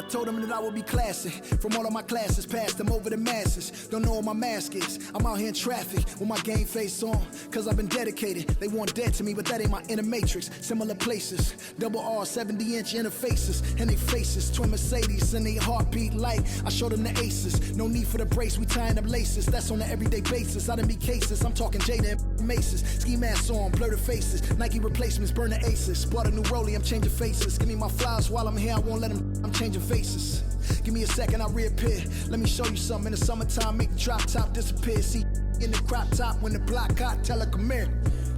told them that I would be classy. From all of my classes, passed them over the masses. Don't know what my mask is. I'm out here in traffic with my game face on. Cause I've been dedicated. They want dead to me, but that ain't my inner matrix. Similar places. Double R, 70-inch interfaces. And they faces. Twin Mercedes and they heartbeat light. I showed them the aces. No need for the brace. We tying up laces. That's on an everyday basis. I done be cases. I'm talking Jada and Maces. Ski masks on. Blur the faces. Nike replacements. Burn the aces. Bought a new rollie. I'm changing faces. Give me my flowers while I'm here. I won't let them. I'm changing faces. Give me a second, I'll reappear. Let me show you something. In the summertime, make the drop top disappear. See in the crop top when the block hot.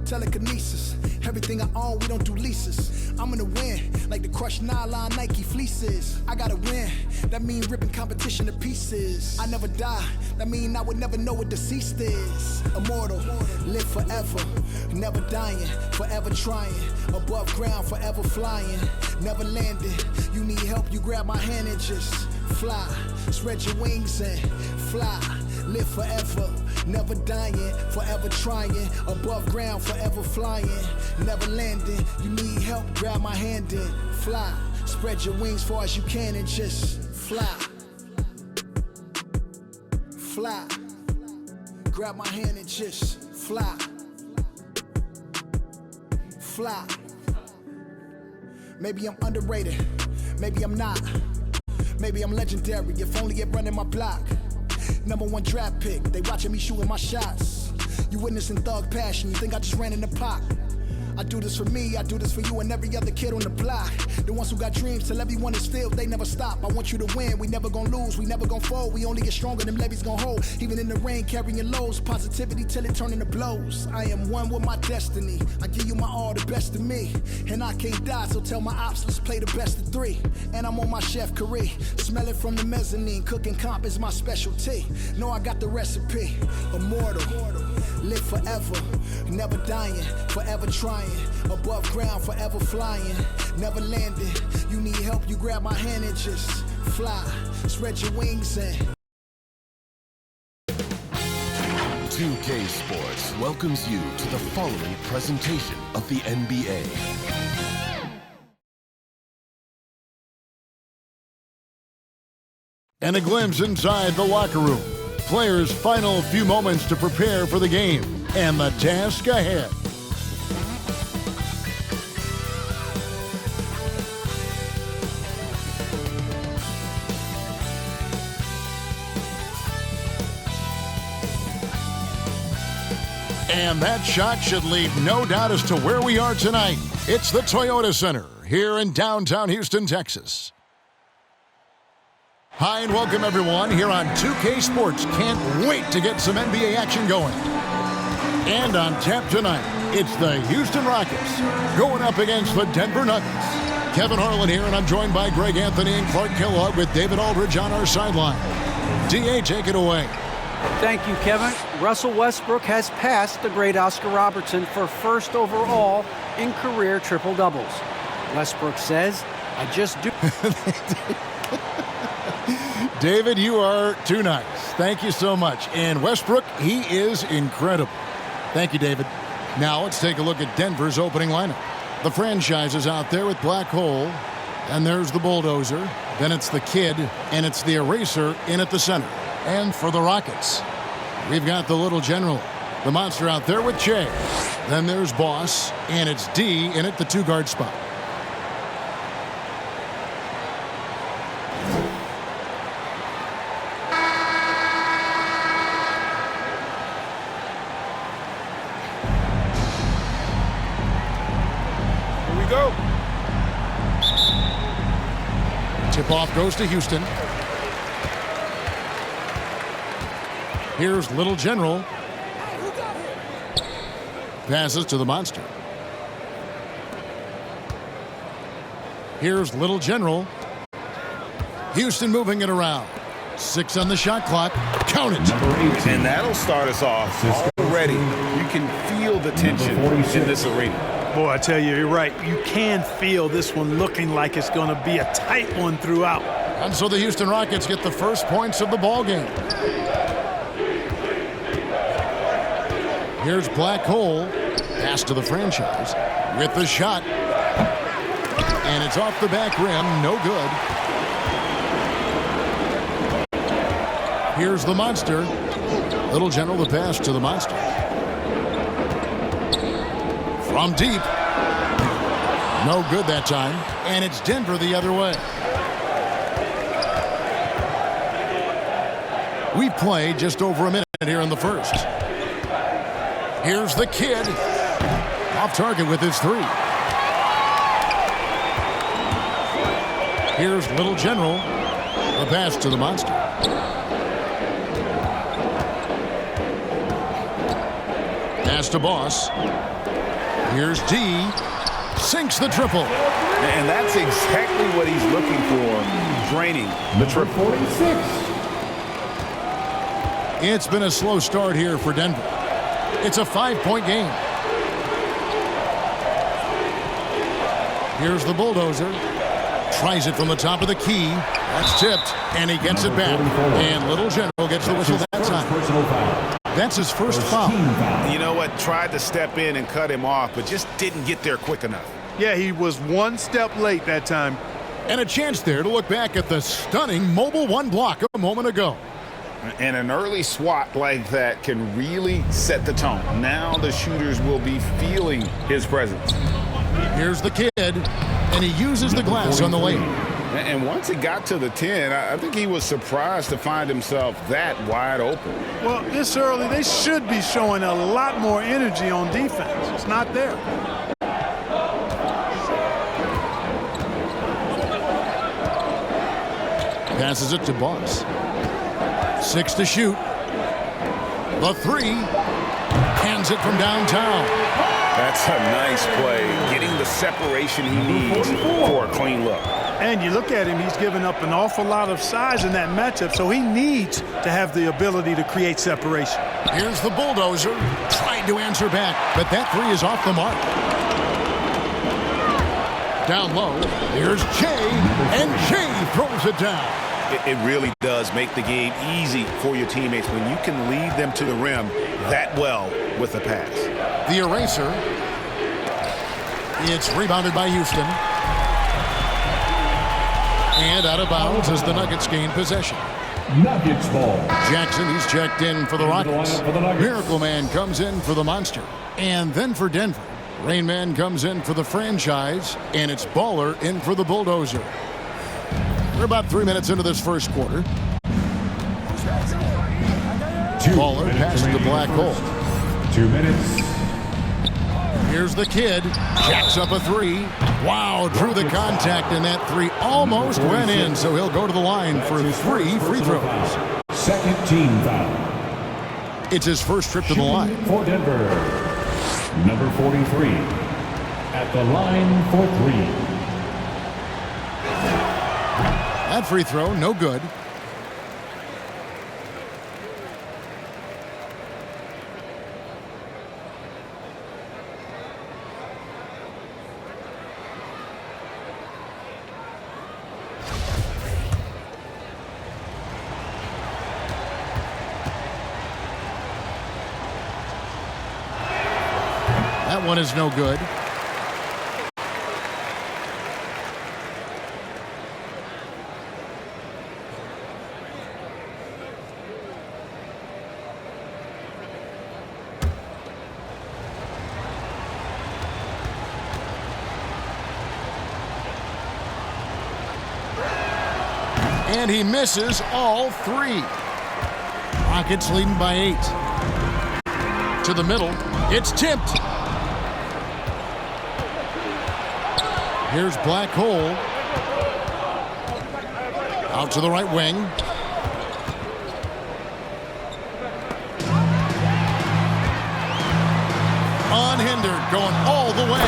Telekinesis. Everything I own, we don't do leases. I'm gonna win, like the crushed nylon Nike fleeces. I gotta win, that mean ripping competition to pieces. I never die, that mean I would never know what deceased is. Immortal, live forever, never dying, forever trying. Above ground, forever flying, never landing. You need help, you grab my hand and just fly. Spread your wings and fly. Live forever, never dying, forever trying. Above ground, forever flying, never landing. You need help, grab my hand and fly. Spread your wings far as you can and just fly. Fly. Grab my hand and just fly. Fly. Maybe I'm underrated, maybe I'm not. Maybe I'm legendary, if only it running my block. #1 draft pick, they watching me shooting my shots. You witnessing thug passion, you think I just ran in the pot. I do this for me, I do this for you and every other kid on the block. The ones who got dreams, till everyone is filled, they never stop. I want you to win, we never gonna lose, we never gonna fold. We only get stronger, them levees gonna hold. Even in the rain, carrying lows, positivity till it turn into blows. I am one with my destiny, I give you my all, the best of me. And I can't die, so tell my ops, let's play the best of 3. And I'm on my chef career, smell it from the mezzanine. Cooking comp is my specialty, know I got the recipe. Immortal, live forever, never dying, forever trying. Above ground, forever flying, never landing. You need help, you grab my hand and just fly. Spread your wings and 2K Sports welcomes you to the following presentation of the NBA. And a glimpse inside the locker room. Players' final few moments to prepare for the game and the task ahead. And that shot should leave no doubt as to where we are tonight. It's the Toyota Center here in downtown Houston, Texas. Hi and welcome everyone here on 2K Sports. Can't wait to get some NBA action going. And on tap tonight, it's the Houston Rockets going up against the Denver Nuggets. Kevin Harlan here, and I'm joined by Greg Anthony and Clark Kellogg with David Aldridge on our sideline. DA, take it away. Thank you, Kevin. Russell Westbrook has passed the great Oscar Robertson for first overall in career triple-doubles. Westbrook says, I just do. David, you are too nice. Thank you so much. And Westbrook, he is incredible. Thank you, David. Now let's take a look at Denver's opening lineup. The franchise is out there with Black Hole, and there's the Bulldozer. Then it's the Kid, and it's the Eraser in at the center. And for the Rockets, we've got the Little General, the Monster out there with Che. Then there's Boss, and it's D in at the 2-guard spot. Here we go. Tip-off goes to Houston. Here's Little General. Passes to the Monster. Here's Little General. Houston moving it around. 6 on the shot clock. Count it. And that'll start us off already. You can feel the tension in this arena. Boy, I tell you, you're right. You can feel this one looking like it's going to be a tight one throughout. And so the Houston Rockets get the first points of the ball game. Here's Black Hole. Pass to the franchise with the shot. And it's off the back rim. No good. Here's the monster. Little General the pass to the monster. From deep. No good that time. And it's Denver the other way. We played just over a minute here in the first. Here's the kid. Off target with his three. Here's Little General. The pass to the monster. Pass to Boss. Here's D. Sinks the triple. And that's exactly what he's looking for, draining the triple. 46. It's been a slow start here for Denver. It's a 5-point game. Here's the bulldozer. Tries it from the top of the key. That's tipped, and he gets it back. And Little General gets the whistle that time. That's his first foul. You know what? Tried to step in and cut him off, but just didn't get there quick enough. Yeah, he was one step late that time. And a chance there to look back at the stunning mobile one block a moment ago. And an early swat like that can really set the tone. Now the shooters will be feeling his presence. Here's the kid, and he uses the glass on the lane. And once he got to the 10, I think he was surprised to find himself that wide open. Well, this early, they should be showing a lot more energy on defense. It's not there. Passes it to Boss. 6 to shoot. The 3. Hands it from downtown. That's a nice play, getting the separation he needs for a clean look. And you look at him, he's given up an awful lot of size in that matchup, so he needs to have the ability to create separation. Here's the bulldozer, trying to answer back, but that 3 is off the mark. Down low, here's Jay, and Jay throws it down. It really does make the game easy for your teammates when you can lead them to the rim that well with a pass. The eraser. It's rebounded by Houston. And out of bounds as the Nuggets gain possession. Nuggets ball. Jackson, he's checked in for the Rockets. Miracle Man comes in for the Monster. And then for Denver, Rain Man comes in for the franchise. And it's Baller in for the Bulldozer. We're about 3 minutes into this first quarter. Baller passes the black hole. 2 minutes. Here's the kid. Jacks up a 3. Wow, drew the contact, and that 3 almost went in, so he'll go to the line for 3 free throws. Second team foul. It's his first trip to the line. For Denver, number 43 at the line for 3. That free throw, no good. That one is no good. And he misses all 3. Rockets leading by 8. To the middle. It's tipped. Here's Black Hole. Out to the right wing. Unhindered, going all the way.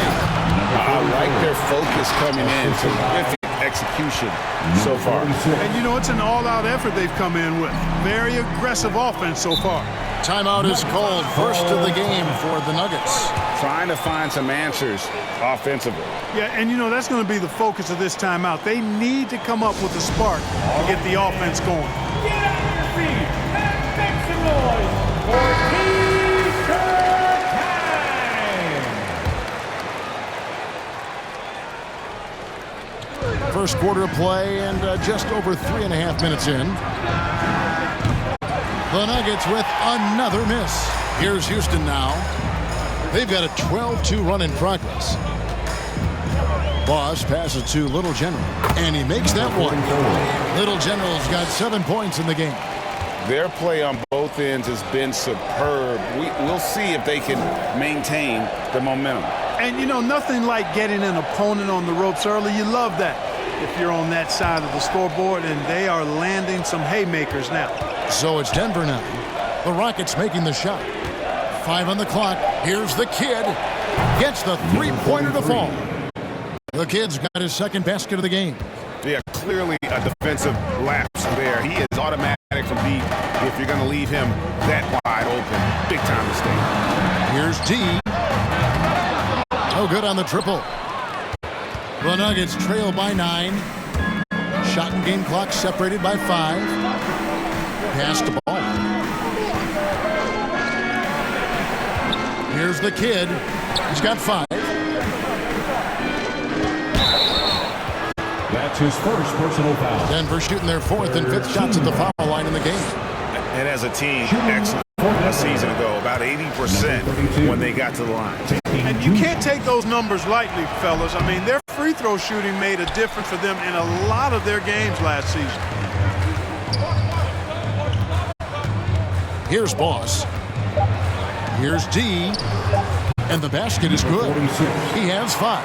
I like their focus coming in. Terrific execution so far. And you know, it's an all-out effort they've come in with. Very aggressive offense so far. Timeout is called. First of the game for the Nuggets. Trying to find some answers offensively. Yeah, and you know, that's going to be the focus of this timeout. They need to come up with a spark to get the offense going. Get out of your feet and make some noise for First quarter of play and just over 3.5 minutes in. The Nuggets with another miss. Here's Houston now. They've got a 12-2 run in progress. Boss passes to Little General, and he makes that one. Little General's got 7 points in the game. Their play on both ends has been superb. We'll see if they can maintain the momentum. And, you know, nothing like getting an opponent on the ropes early. You love that if you're on that side of the scoreboard, and they are landing some haymakers now. So it's Denver now. The Rockets making the shot. 5 on the clock. Here's the kid. Gets the three-pointer to fall. The kid's got his second basket of the game. Yeah, clearly a defensive lapse there. He is automatic from deep if you're going to leave him that wide open. Big time mistake. Here's D. No good on the triple. The Nuggets trail by 9. Shot and game clock separated by 5. Pass the ball. Here's the kid. He's got 5. That's his first personal foul. Denver shooting their 4th and 5th shots at the foul line in the game. And as a team, excellent. A season ago, about 80% when they got to the line. And you can't take those numbers lightly, fellas. I mean, their free throw shooting made a difference for them in a lot of their games last season. Here's Boss. Here's D. And the basket is good. He has 5.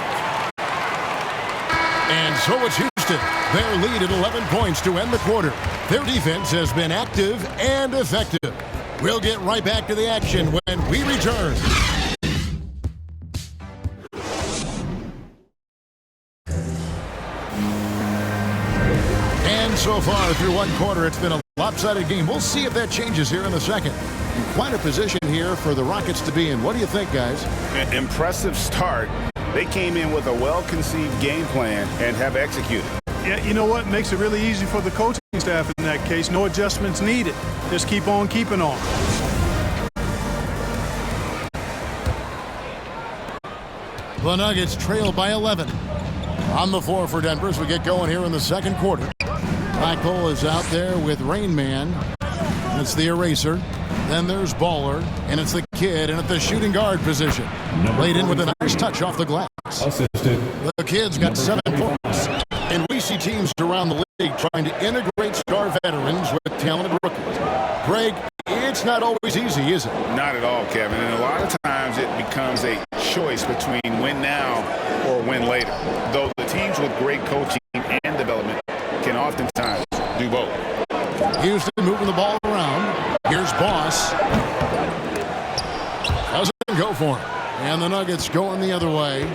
And so it's Houston. Their lead at 11 points to end the quarter. Their defense has been active and effective. We'll get right back to the action when we return. And so far through one quarter, it's been a lopsided game. We'll see if that changes here in the second. Quite a position here for the Rockets to be in. What do you think, guys? An impressive start. They came in with a well-conceived game plan and have executed. Yeah, you know what? Makes it really easy for the coaching staff in that case. No adjustments needed. Just keep on keeping on. The Nuggets trail by 11. On the floor for Denver as we get going here in the second quarter. Blackwell is out there with Rain Man. It's the eraser. Then there's Baller, and it's the kid, and at the shooting guard position. Laid in with a nice touch off the glass. Assisted. The kid's got 7 points. And we see teams around the league trying to integrate star veterans with talented rookies. Greg, it's not always easy, is it? Not at all, Kevin. And a lot of times it becomes a choice between win now or win later. Though the teams with great coaching and development can oftentimes do both. Houston moving the ball around. Here's Boss. Doesn't go for him. And the Nuggets going the other way.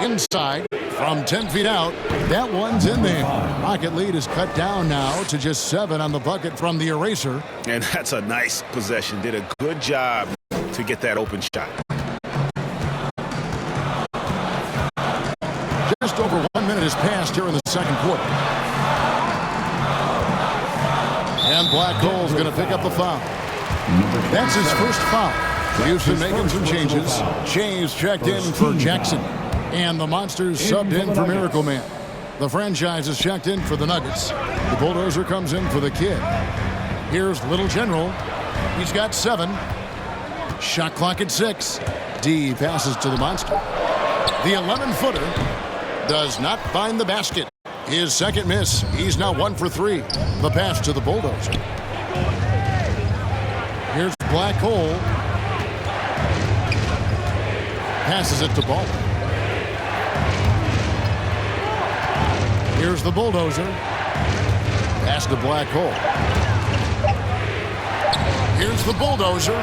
Inside from 10 feet out. That one's in there. Rocket lead is cut down now to just 7 on the bucket from the eraser. And that's a nice possession. Did a good job to get that open shot. Just over 1 minute has passed here in the second quarter. And Blackcole's going to pick up the foul. That's his first foul. Houston making some changes. Shays checked in for Jackson. And the Monsters subbed in for Miracle Man. The franchise is checked in for the Nuggets. The Bulldozer comes in for the kid. Here's Little General. He's got 7. Shot clock at 6. D passes to the Monster. The 11-footer does not find the basket. His second miss. He's now 1 for 3. The pass to the Bulldozer. Here's Black Hole. Passes it to Ball. Here's the Bulldozer. Pass to Black Hole. Here's the Bulldozer.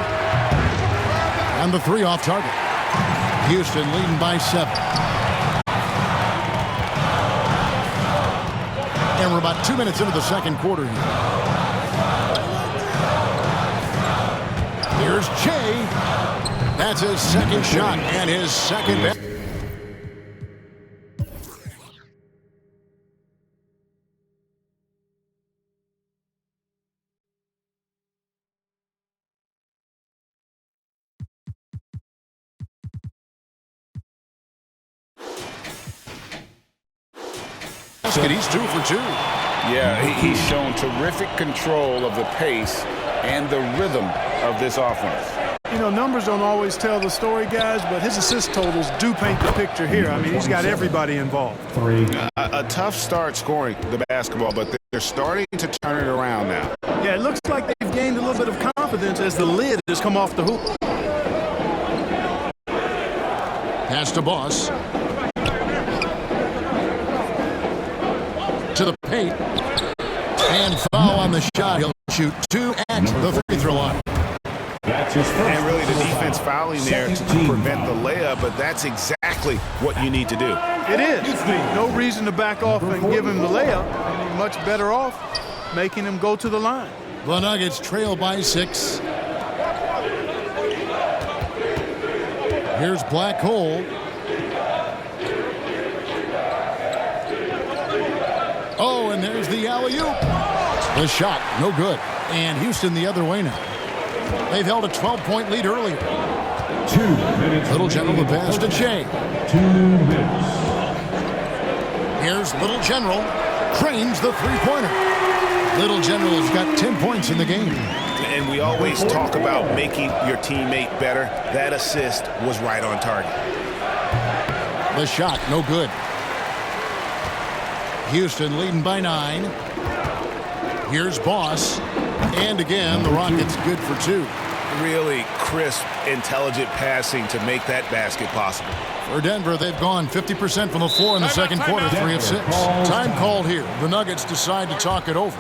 And the 3 off target. Houston leading by 7. And we're about 2 minutes into the second quarter here. Here's Jay. That's his second shot and his second basket. He's 2 for 2. Yeah, he's shown terrific control of the pace and the rhythm of this offense. You know, numbers don't always tell the story, guys, but his assist totals do paint the picture here. I mean, he's got everybody involved. A tough start scoring the basketball, but they're starting to turn it around now. Yeah, it looks like they've gained a little bit of confidence as the lid has come off the hoop. Pass to Boss. To the paint. And foul on the shot. He'll shoot 2 at the free throw line. And really the defense fouling there to prevent the layup, but that's exactly what you need to do. It is. No reason to back off and give him the layup. And he's much better off making him go to the line. The Nuggets trail by 6. Here's Black Hole. Oh, and there's the alley-oop. The shot, no good. And Houston the other way now. They've held a 12-point lead earlier. 2 minutes. Little General the pass to Shea. 2 minutes. Here's Little General. Cranes the three-pointer. Little General's got 10 points in the game. And we always talk about making your teammate better. That assist was right on target. The shot, no good. Houston leading by 9. Here's Boss. And again, the Rockets good for 2. Really crisp, intelligent passing to make that basket possible. For Denver, they've gone 50% from the floor in the second quarter, 3 of 6. Time called here. The Nuggets decide to talk it over.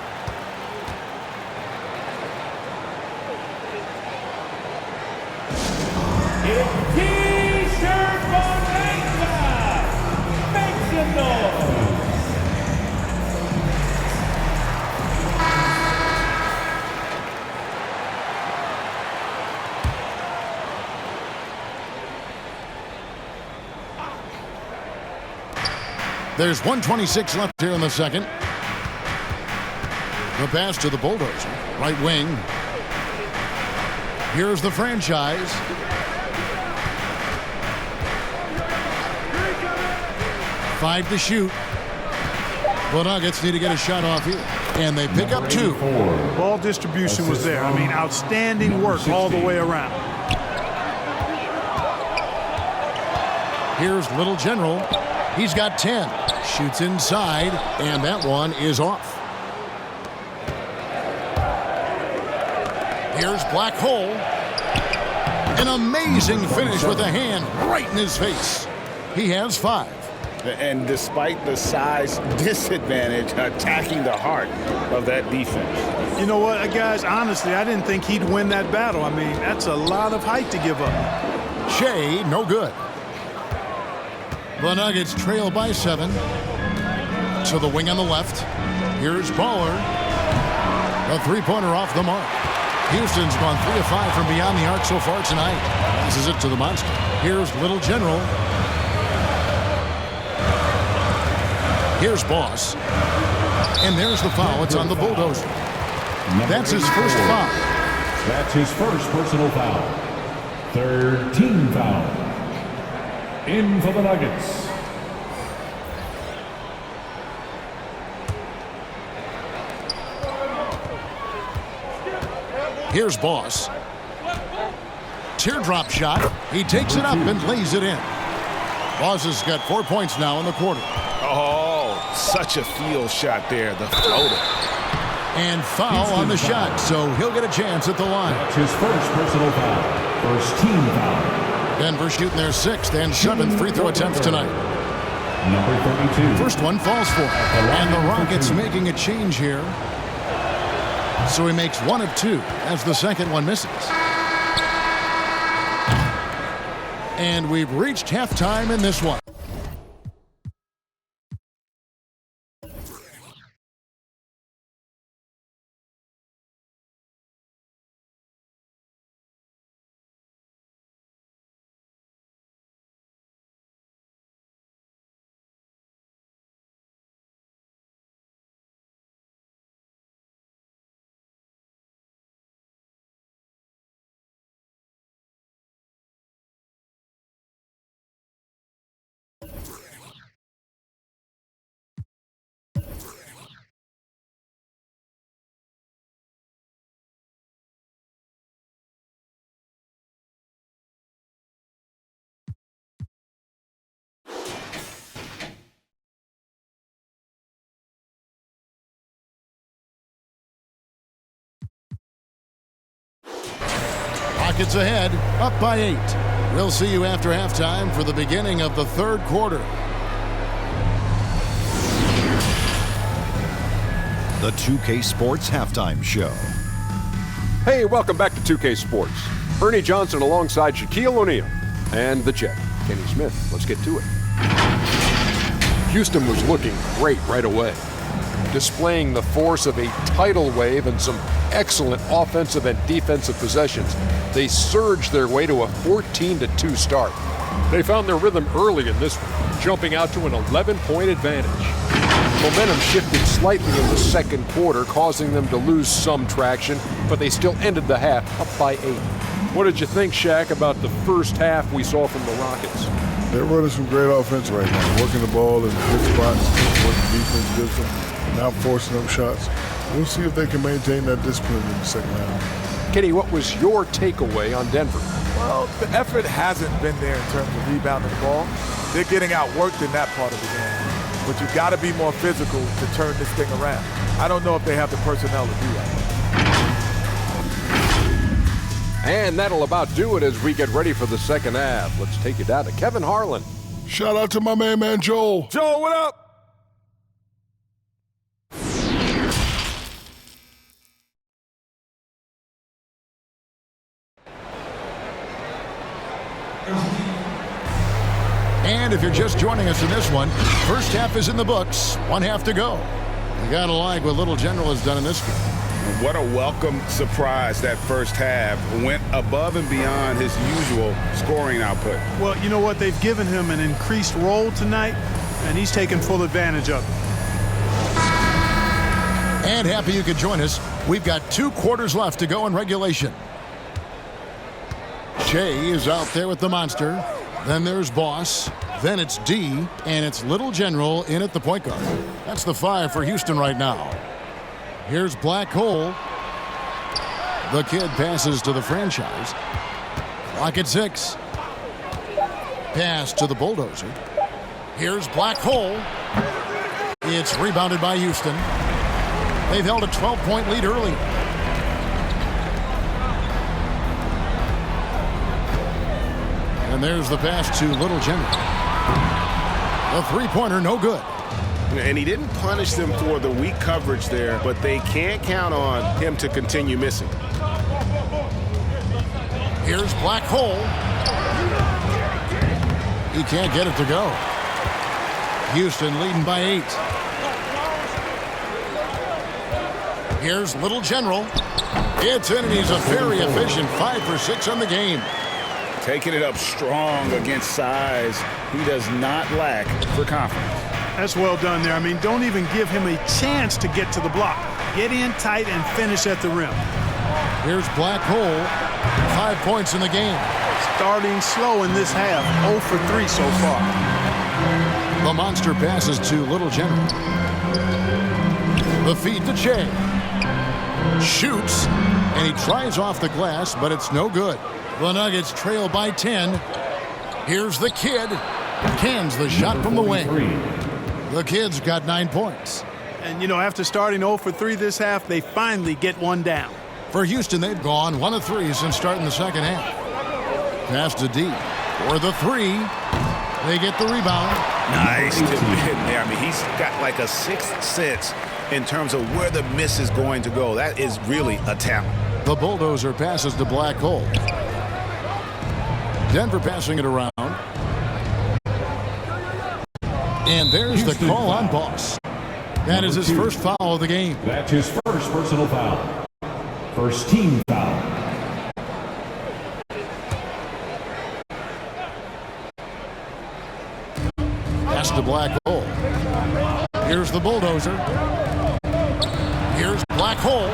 T-shirt Bonanza. Make some noise. There's 1:26 left here in the second. The pass to the Bulldozer. Right wing. Here's the franchise. Five to shoot. The Nuggets need to get a shot off here. And they pick up 2. Ball distribution was there. I mean, outstanding work all the way around. Here's Little General. He's got 10. Shoots inside, and that one is off. Here's Black Hole. An amazing finish with a hand right in his face. He has 5. And despite the size disadvantage, attacking the heart of that defense. You know what, guys? Honestly, I didn't think he'd win that battle. I mean, that's a lot of height to give up. Shea, no good. The Nuggets trail by 7. To the wing on the left. Here's Baller. A three-pointer off the mark. Houston's gone 3 of 5 from beyond the arc so far tonight. Passes it to the monster. Here's Little General. Here's Boss. And there's the foul. It's on the Bulldozer. That's his first foul. That's his first personal foul. 3rd team foul. In for the Nuggets. Here's Boss. Teardrop shot. He takes it up and lays it in. Boss has got 4 points now in the quarter. Oh, such a field shot there, the floater. And foul on the shot, so he'll get a chance at the line. That's his first personal foul. First team foul. Denver shooting their 6th and 7th free throw attempts tonight. Number 32. First one falls for him. And the Rockets making a change here. So he makes 1 of 2 as the second one misses. And we've reached halftime in this one. Rockets ahead, up by 8. We'll see you after halftime for the beginning of the third quarter. The 2K Sports Halftime Show. Hey, welcome back to 2K Sports. Ernie Johnson alongside Shaquille O'Neal and the Jet, Kenny Smith. Let's get to it. Houston was looking great right away, displaying the force of a tidal wave and some excellent offensive and defensive possessions. They surged their way to a 14-2 start. They found their rhythm early in this one, jumping out to an 11-point advantage. Momentum shifted slightly in the second quarter, causing them to lose some traction, but they still ended the half up by 8. What did you think, Shaq, about the first half we saw from the Rockets? They're running some great offense right now, working the ball in good spots, what the defense gives them, not forcing up shots. We'll see if they can maintain that discipline in the second half. Kenny, what was your takeaway on Denver? Well, the effort hasn't been there in terms of rebounding the ball. They're getting outworked in that part of the game. But you've got to be more physical to turn this thing around. I don't know if they have the personnel to do that. And that'll about do it as we get ready for the second half. Let's take you down to Kevin Harlan. Shout out to my man Joel. Joel, what up? And if you're just joining us in this one, first half is in the books. One half to go. You gotta like what Little General has done in this one. What a welcome surprise that first half. Went above and beyond his usual scoring output. Well, you know what? They've given him an increased role tonight, and he's taken full advantage of it. And happy you could join us. We've got 2 quarters left to go in regulation. Shea is out there with the monster. Then there's Boss. Then it's D. And it's Little General in at the point guard. That's the 5 for Houston right now. Here's Black Hole. The kid passes to the franchise. Clock at 6. Pass to the bulldozer. Here's Black Hole. It's rebounded by Houston. They've held a 12-point lead early. And there's the pass to Little General. The three-pointer, no good. And he didn't punish them for the weak coverage there, but they can't count on him to continue missing. Here's Black Hole. He can't get it to go. Houston leading by 8. Here's Little General. It's in, and he's a very efficient 5 for 6 on the game. Taking it up strong against size. He does not lack for confidence. That's well done there. I mean, don't even give him a chance to get to the block. Get in tight and finish at the rim. Here's Black Hole. 5 points in the game. Starting slow in this half. 0 for 3 so far. The monster passes to Little General. The feed to Che. Shoots, and he tries off the glass, but it's no good. The Nuggets trail by 10. Here's the kid. Cans the shot from the wing. The kid's got 9 points. And, you know, after starting 0 for 3 this half, they finally get one down. For Houston, they've gone 1 of 3 since starting the second half. Pass to D. For the 3. They get the rebound. Nice to be in there. I mean, he's got like a sixth sense in terms of where the miss is going to go. That is really a talent. The bulldozer passes to Black Hole. Denver passing it around. And there's the call on Boss. That is his first foul of the game. That's his first personal foul. First team foul. Pass to Black Hole. Here's the bulldozer. Here's Black Hole.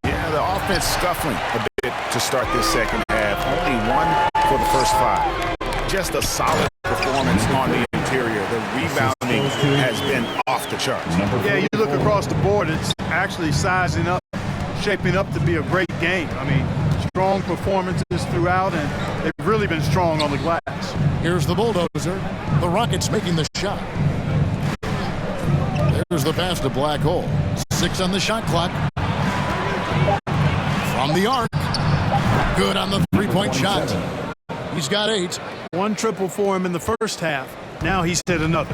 Yeah, the offense scuffling a bit to start this second half. Only 1 for the first 5. Just a solid performance on the interior. The rebounding has been off the charts. Yeah, you look across the board, it's actually sizing up, shaping up to be a great game. I mean, strong performances throughout, and they've really been strong on the glass. Here's the bulldozer. The Rockets making the shot. There's the pass to Black Hole. 6 on the shot clock. From the arc. Good on the three-point shot. He's got 8. One triple for him in the first half. Now he's hit another.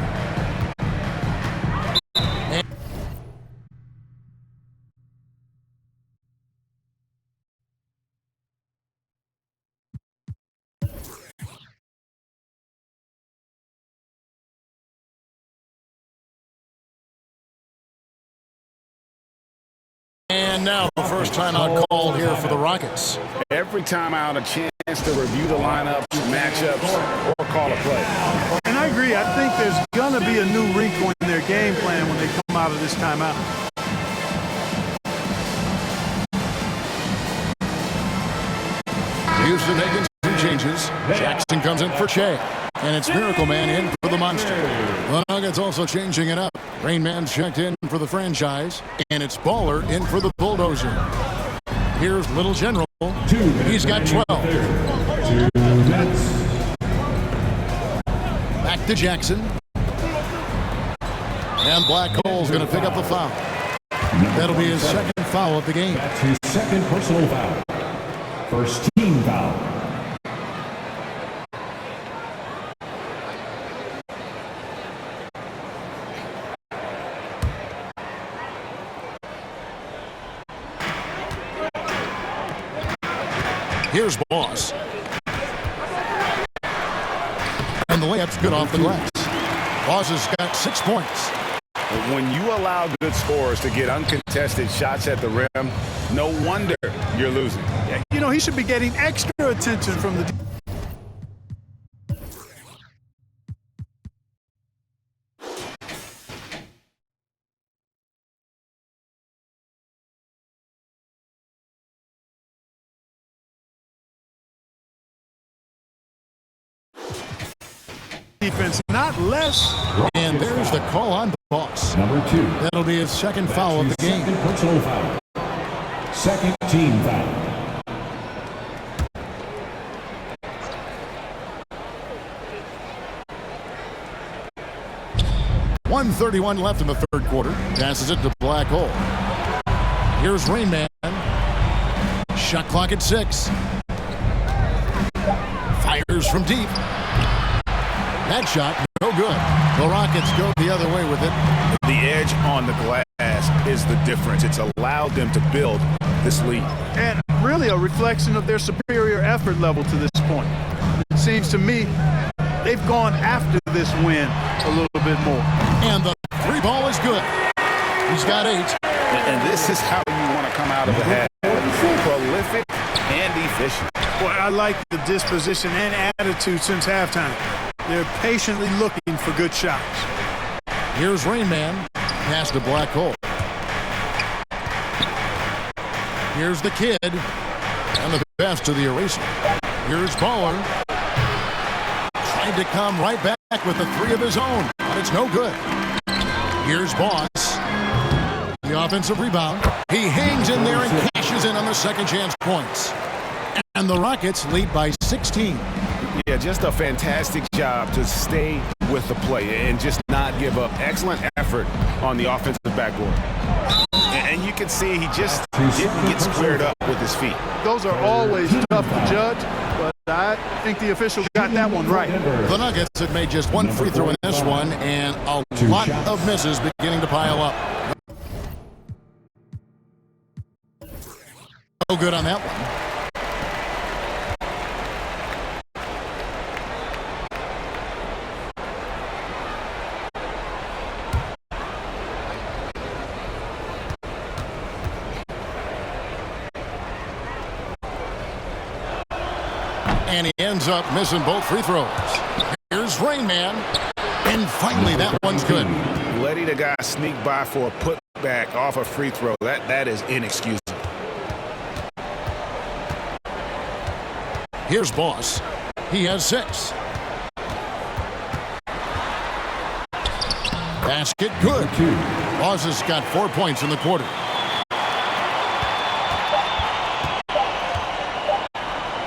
And now the first timeout called here for the Rockets. Every timeout, a chance to review the lineups, matchups, or call a play. And I agree. I think there's going to be a new wrinkle in their game plan when they come out of this timeout. Houston making some changes. Jackson comes in for Shea. And it's Miracle Man in for the Monster. The Nuggets also changing it up. Rain Man's checked in for the franchise. And it's Baller in for the Bulldozer. Here's Little General. He's got 12. 2 minutes. Back to Jackson. And Black Hole's going to pick up the foul. That'll be his second foul of the game. That's his second personal foul. First team foul. Here's Boss. And the layup's good off the glass. Boss has got 6 points. When you allow good scorers to get uncontested shots at the rim, no wonder you're losing. You know, he should be getting extra attention from the defense, not less. And there's the call on Boss. Number 2. That'll be his second foul of the game. Second personal foul. Second team foul. .131 left in the third quarter. Passes it to Black Hole. Here's Rain Man. Shot clock at 6. Fires from deep. That shot, no good. The Rockets go the other way with it. The edge on the glass is the difference. It's allowed them to build this lead. And really a reflection of their superior effort level to this point. It seems to me they've gone after this win a little bit more. And the 3 ball is good. He's got 8. And this is how you want to come out of the half. Prolific and efficient. Boy, I like the disposition and attitude since halftime. They're patiently looking for good shots. Here's Rain Man. Pass to Black Hole. Here's the Kid. And the pass to the eraser. Here's Baller. Tried to come right back with the 3 of his own, but it's no good. Here's Boss. The offensive rebound. He hangs in there and cashes in on the second chance points. And the Rockets lead by 16. Yeah, just a fantastic job to stay with the play and just not give up. Excellent effort on the offensive backboard. And you can see he just didn't get squared up with his feet. Those are always tough to judge, but I think the official got that one right. The Nuggets have made just 1 free throw in this one, and a lot of misses beginning to pile up. No good on that one. And he ends up missing both free throws. Here's Rain Man. And finally, that one's good. Letting the guy sneak by for a putback off a free throw, that is inexcusable. Here's Boss. He has 6. Basket good. Boss has got 4 points in the quarter.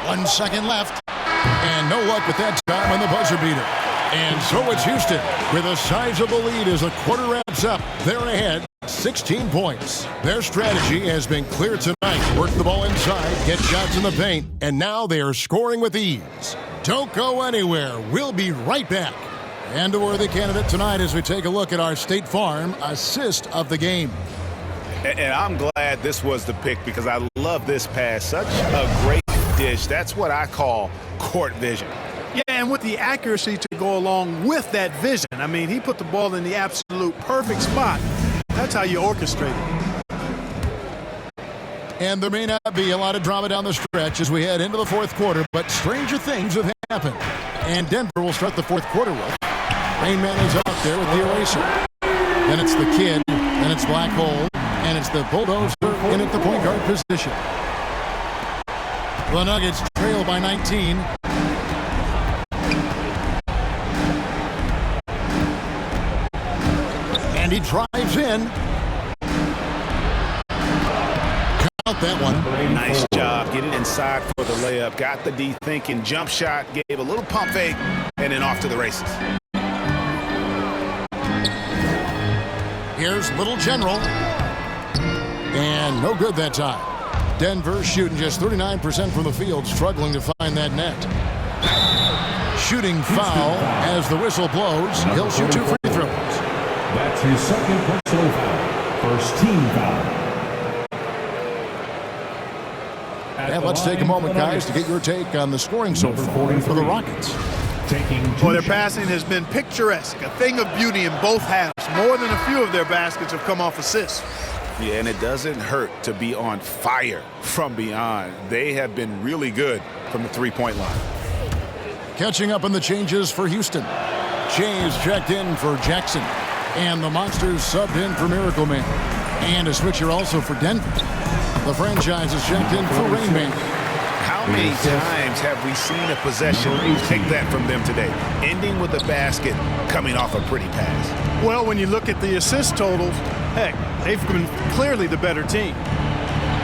One second left. And no luck with that time on the buzzer beater. And so it's Houston with a sizable lead as the quarter wraps up. They're ahead 16 points. Their strategy has been clear tonight. Work the ball inside, get shots in the paint, and now they are scoring with ease. Don't go anywhere. We'll be right back. And a worthy candidate tonight as we take a look at our State Farm assist of the game. And I'm glad this was the pick because I love this pass. Such a great dish. That's what I call court vision. Yeah, and with the accuracy to go along with that vision. I mean, he put the ball in the absolute perfect spot. That's how you orchestrate it. And there may not be a lot of drama down the stretch as we head into the fourth quarter, but stranger things have happened. And Denver will start the fourth quarter with. Rain Man is out there with the eraser. Then it's the kid, then it's Black Hole, and it's the Bulldozer in at the point guard position. The Nuggets trail by 19. And he drives in. Count that one. Nice job. Get it inside for the layup. Got the D thinking. Jump shot. Gave a little pump fake. And then off to the races. Here's Little General. And no good that time. Denver shooting just 39% from the field, struggling to find that net. Shooting foul as the whistle blows. He'll shoot 2 free throws. That's his second personal foul. First team foul. And let's take a moment, guys, to get your take on the scoring so far for the Rockets. Well, their passing has been picturesque, a thing of beauty in both halves. More than a few of their baskets have come off assists. Yeah, and it doesn't hurt to be on fire from beyond. They have been really good from the three-point line. Catching up on the changes for Houston. James checked in for Jackson. And the Monsters subbed in for Miracle Man. And a switcher also for Denver. The franchise is checked in for Rain Man. How many times have we seen a possession take that from them today? Ending with a basket, coming off a pretty pass. Well, when you look at the assist totals, heck, they've been clearly the better team.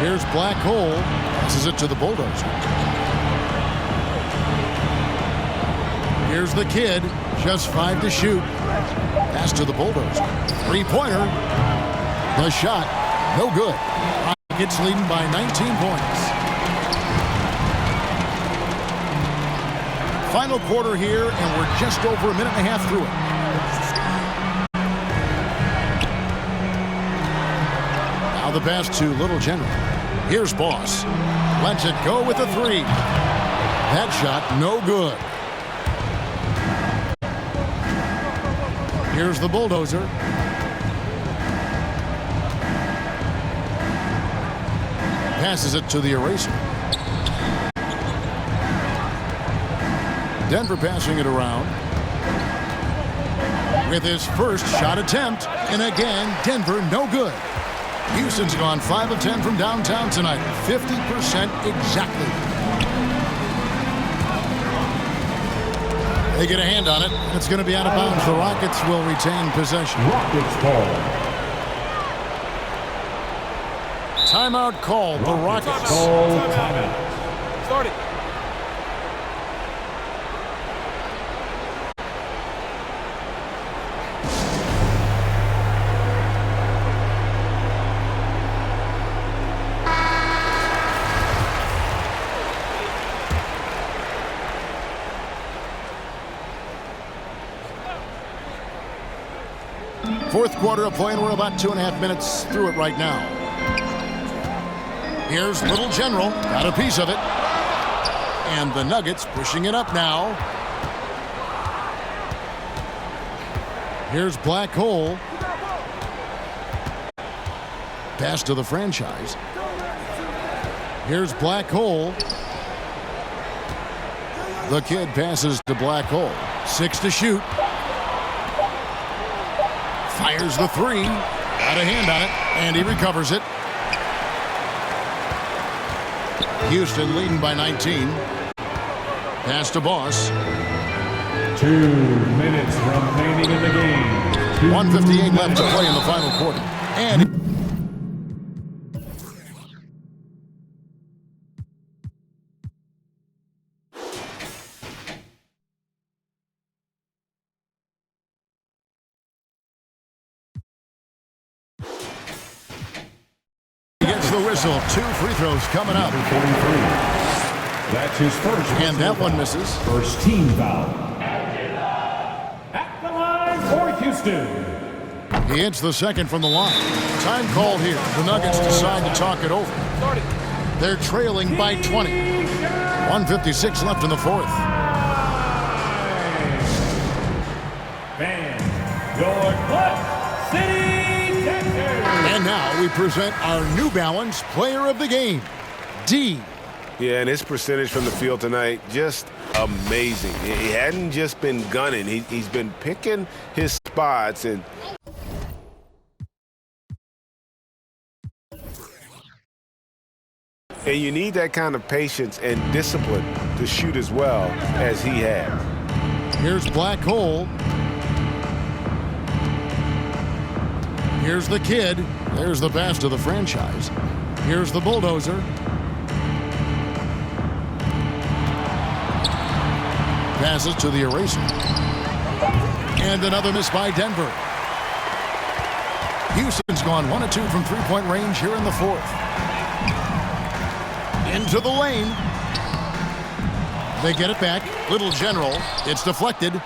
Here's Black Hole. Passes it to the Bulldozer. Here's the kid. Just 5 to shoot. Pass to the Bulldozer. Three-pointer. The shot. No good. Rockets leading by 19 points. Final quarter here, and we're just over a minute and a half through it. Now the pass to Little General. Here's Boss. Lets it go with a 3. That shot, no good. Here's the Bulldozer. Passes it to the eraser. Denver passing it around. With his first shot attempt. And again, Denver no good. Houston's gone 5 of 10 from downtown tonight. 50% exactly. They get a hand on it. It's going to be out of bounds. The Rockets will retain possession. Rockets ball. Timeout called. The Rockets. Call timeout. Start it. Fourth quarter of play, and we're about 2.5 minutes through it right now. Here's Little General. Got a piece of it. And the Nuggets pushing it up now. Here's Black Hole. Pass to the franchise. Here's Black Hole. The kid passes to Black Hole. 6 to shoot. Fires the 3. Got a hand on it, and he recovers it. Houston leading by 19. Pass to Boss. 2 minutes remaining in the game. 1:58 left to play in the final quarter. And There's the whistle. 2 free throws coming up. 43. That's his first. And that one misses. First team foul. At the line for Houston. He hits the second from the line. Time called here. The Nuggets decide to talk it over. They're trailing by 20. 1:56 left in the fourth. Your Clutch City Texans. And now we present our New Balance Player of the Game, D. Yeah, and his percentage from the field tonight, just amazing. He hadn't just been gunning. He's been picking his spots. And you need that kind of patience and discipline to shoot as well as he has. Here's Black Hole. Here's the kid. There's the pass to the franchise. Here's the bulldozer. Passes to the eraser. And another miss by Denver. Houston's gone 1 of 2 from three-point range here in the fourth. Into the lane. They get it back. Little general. It's deflected.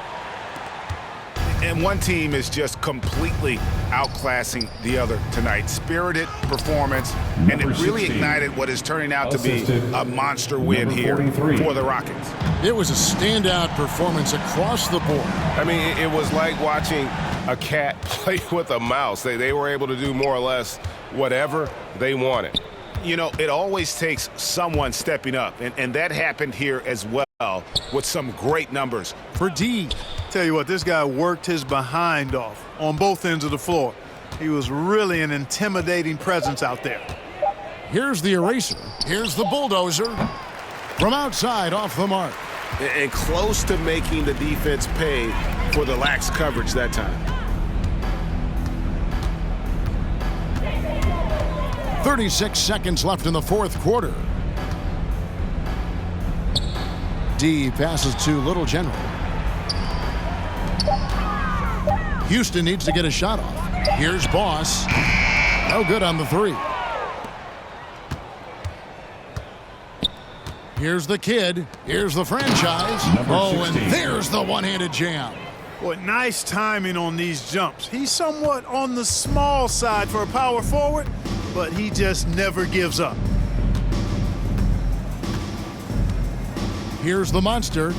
And one team is just completely outclassing the other tonight. Spirited performance, and it really ignited what is turning out to be a monster win here for the Rockets. It was a standout performance across the board. I mean, it was like watching a cat play with a mouse. They were able to do more or less whatever they wanted. You know, it always takes someone stepping up, and that happened here as well with some great numbers. For D. Tell you what, this guy worked his behind off on both ends of the floor. He was really an intimidating presence out there. Here's the eraser. Here's the bulldozer. From outside, off the mark. And close to making the defense pay for the lax coverage that time. 36 seconds left in the fourth quarter. D passes to Little General. Houston needs to get a shot off. Here's Boss. No good on the three. Here's the kid. Here's the franchise. Oh, and there's the one-handed jam. Boy, nice timing on these jumps. He's somewhat on the small side for a power forward, but he just never gives up. Here's the monster.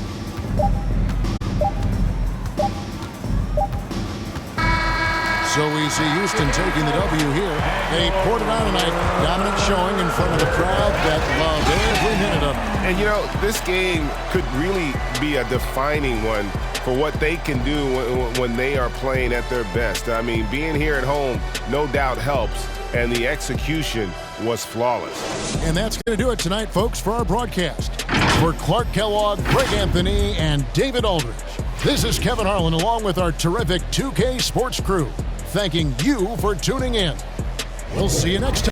So we see Houston taking the W here. They poured it on tonight. Dominant showing in front of a crowd that loved every minute of it. And, you know, this game could really be a defining one for what they can do when they are playing at their best. I mean, being here at home no doubt helps, and the execution was flawless. And that's going to do it tonight, folks, for our broadcast. For Clark Kellogg, Greg Anthony, and David Aldridge, this is Kevin Harlan along with our terrific 2K Sports crew, thanking you for tuning in. We'll see you next time.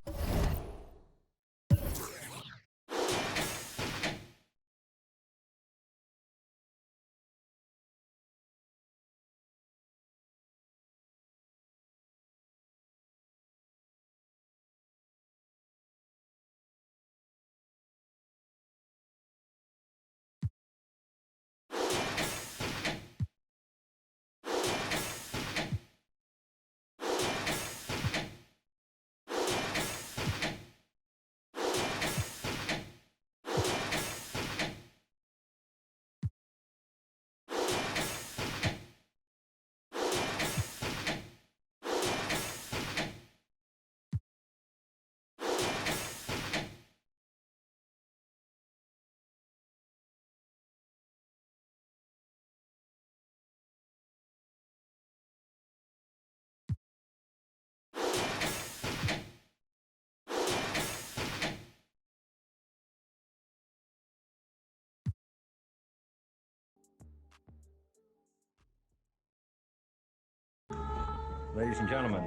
Ladies and gentlemen.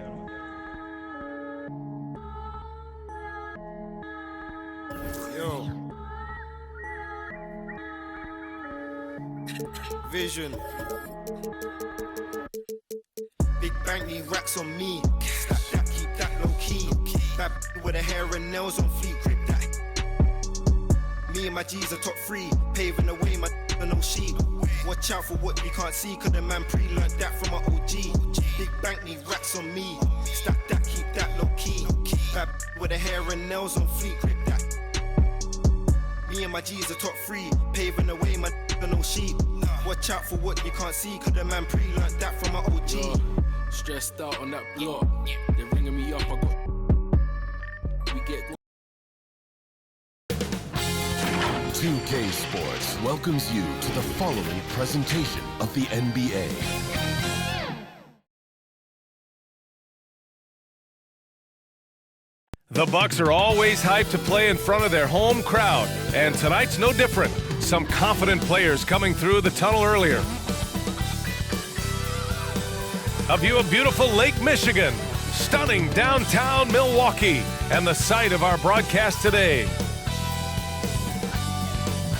Yo. Vision. Big bank need racks on me. Stack that, keep that low key. Bad with her hair and nails on fleek, grip that. Me and my G's are top 3, paving the way, my no sheep. Watch out for what you can't see, cause the man pre-learned that from my OG. Big bank need racks on me, stack that, keep that low key. Bad with her hair and nails on fleek, grip that. Me and my G's are top 3, paving the way, my no sheep. Watch out for what you can't see, cause the man pre-learned that from my OG. Stressed out on that block, they're ringing me up, I got... We get... 2K Sports welcomes you to the following presentation of the NBA. The Bucks are always hyped to play in front of their home crowd, and tonight's no different. Some confident players coming through the tunnel earlier. A view of beautiful Lake Michigan, stunning downtown Milwaukee, and the site of our broadcast today.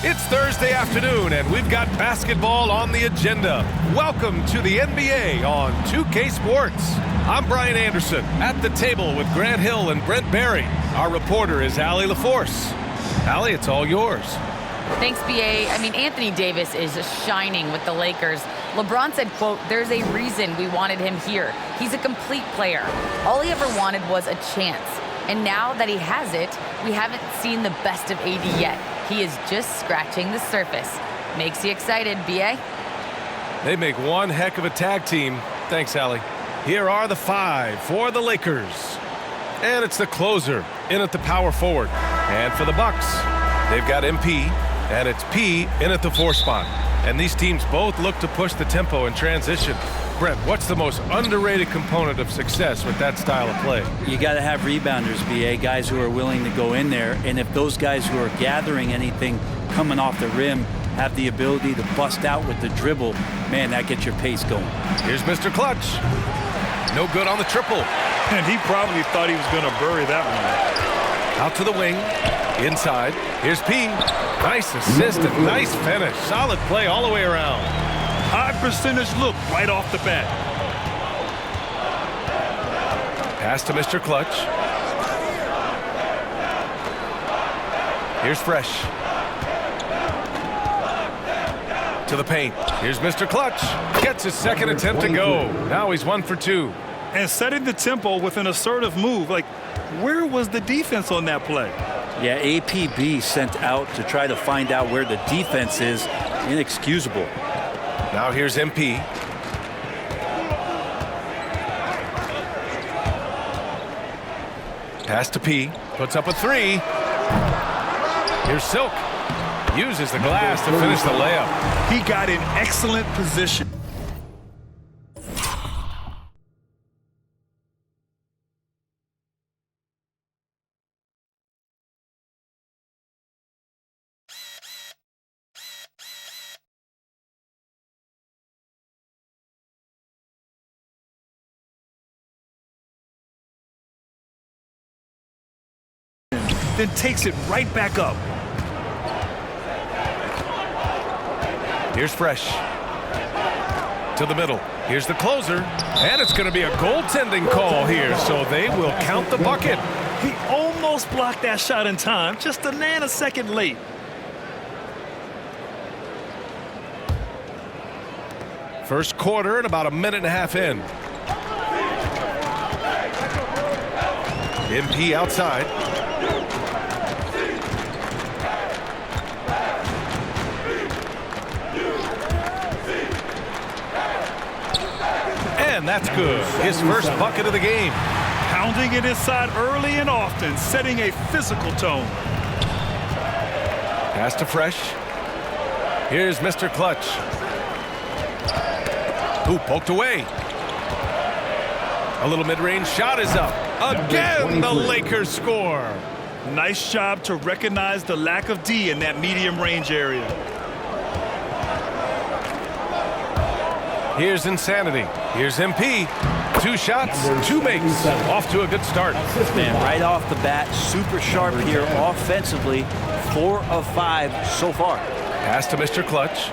It's Thursday afternoon, and we've got basketball on the agenda. Welcome to the NBA on 2K Sports. I'm Brian Anderson, at the table with Grant Hill and Brent Barry. Our reporter is Allie LaForce. Allie, it's all yours. Thanks, BA. I mean, Anthony Davis is shining with the Lakers. LeBron said, quote, "There's a reason we wanted him here. He's a complete player. All he ever wanted was a chance. And now that he has it, we haven't seen the best of AD yet. He is just scratching the surface." Makes you excited, BA? They make one heck of a tag team. Thanks, Allie. Here are the 5 for the Lakers. And it's the closer in at the power forward. And for the Bucks, they've got MP, and it's P in at the 4 spot. And these teams both look to push the tempo in transition. Brent, what's the most underrated component of success with that style of play? You got to have rebounders, BA, guys who are willing to go in there. And if those guys who are gathering anything coming off the rim have the ability to bust out with the dribble, man, that gets your pace going. Here's Mr. Clutch. No good on the triple. And he probably thought he was going to bury that one. Out to the wing. Inside. Here's P. Nice assist and nice finish. Solid play all the way around. High percentage look right off the bat. Pass to Mr. Clutch. Here's Fresh. To the paint. Here's Mr. Clutch. Gets his second attempt to go. Now he's 1 for 2. And setting the tempo with an assertive move. Like, where was the defense on that play? Yeah, APB sent out to try to find out where the defense is. Inexcusable. Now here's MP. Pass to P. Puts up a 3. Here's Silk. Uses the glass to finish the layup. He got in excellent position. Then takes it right back up. Here's Fresh. To the middle. Here's the closer. And it's going to be a goaltending call here, so they will count the bucket. He almost blocked that shot in time, just a nanosecond late. First quarter and about a minute and a half in. MP outside. And that's good. His first bucket of the game. Pounding it inside early and often, setting a physical tone. Pass to Fresh. Here's Mr. Clutch. Who poked away. A little mid-range shot is up. Again, the Lakers score. Nice job to recognize the lack of D in that medium range area. Here's Insanity. Here's MP. 2 shots, 2 makes. Off to a good start. Man, right off the bat, super sharp here offensively. 4 of 5 so far. Pass to Mr. Clutch.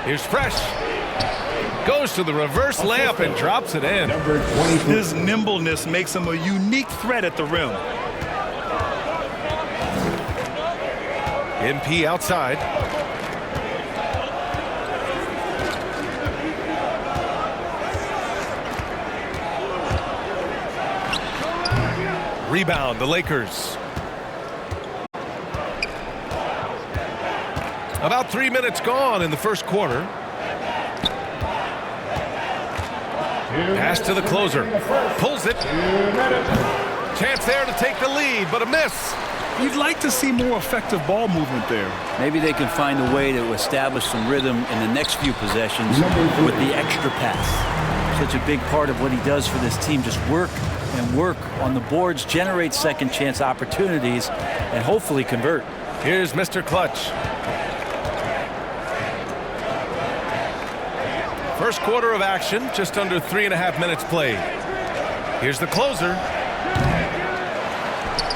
Here's Fresh. Goes to the reverse layup and drops it in. His nimbleness makes him a unique threat at the rim. MP outside. Rebound, the Lakers. About 3 minutes gone in the first quarter. Pass to the closer. Pulls it. Chance there to take the lead, but a miss. You'd like to see more effective ball movement there. Maybe they can find a way to establish some rhythm in the next few possessions with the extra pass. Such a big part of what he does for this team. Just work and work on the boards, generate second chance opportunities, and hopefully convert. Here's Mr. Clutch. First quarter of action, just under 3.5 minutes played. Here's the closer.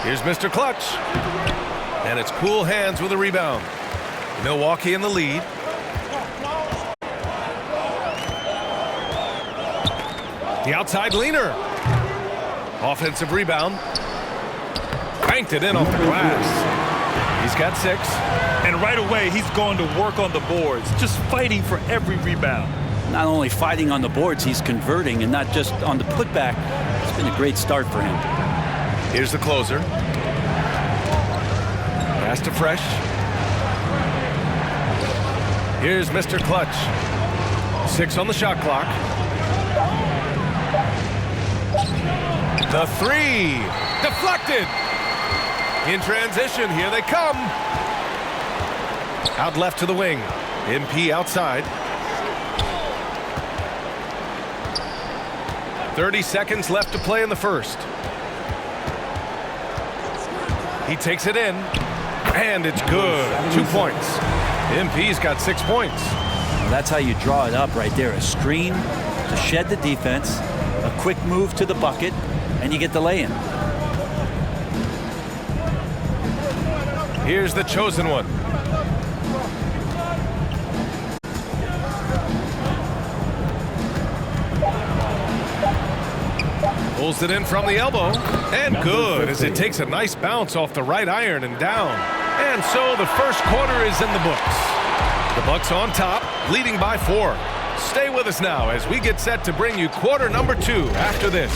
Here's Mr. Clutch. And it's cool hands with a rebound. Milwaukee in the lead. The outside leaner. Offensive rebound. Banked it in off the glass. He's got 6. And right away, he's going to work on the boards, just fighting for every rebound. Not only fighting on the boards, he's converting, and not just on the putback. It's been a great start for him. Here's the closer. Pass to Fresh. Here's Mr. Clutch. 6 on the shot clock. The 3. Deflected. In transition, here they come. Out left to the wing. MP outside. 30 seconds left to play in the first. He takes it in, and it's good. 2 points. MP's got 6 points. Well, that's how you draw it up right there. A screen to shed the defense, a quick move to the bucket, and you get the lay-in. Here's the chosen one. Pulls it in from the elbow, and good as it takes a nice bounce off the right iron and down. And so the first quarter is in the books. The Bucks on top, leading by 4. Stay with us now as we get set to bring you quarter number 2 after this.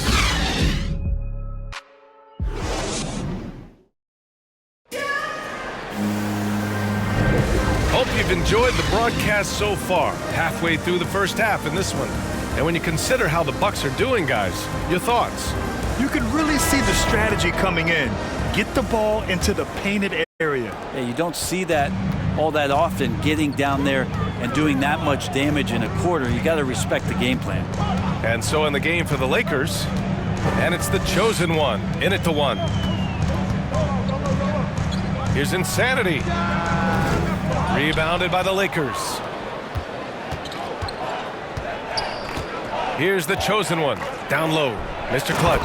Hope you've enjoyed the broadcast so far. Halfway through the first half in this one. And when you consider how the Bucks are doing, guys, your thoughts? You can really see the strategy coming in. Get the ball into the painted area. Yeah, you don't see that all that often, getting down there and doing that much damage in a quarter. You got to respect the game plan. And so in the game for the Lakers, and it's the chosen one, in it to 1. Here's Insanity. Rebounded by the Lakers. Here's the chosen one, down low, Mr. Clutch.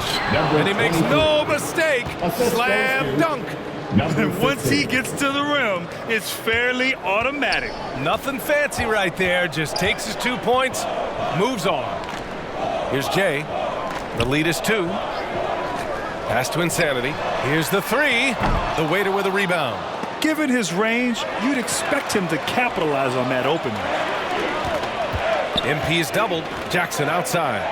And he makes no mistake, slam dunk. And once he gets to the rim, it's fairly automatic. Nothing fancy right there, just takes his 2 points, moves on. Here's Jay, the lead is 2. Pass to Insanity. Here's the 3, the waiter with a rebound. Given his range, you'd expect him to capitalize on that opening. MP's doubled. Jackson outside.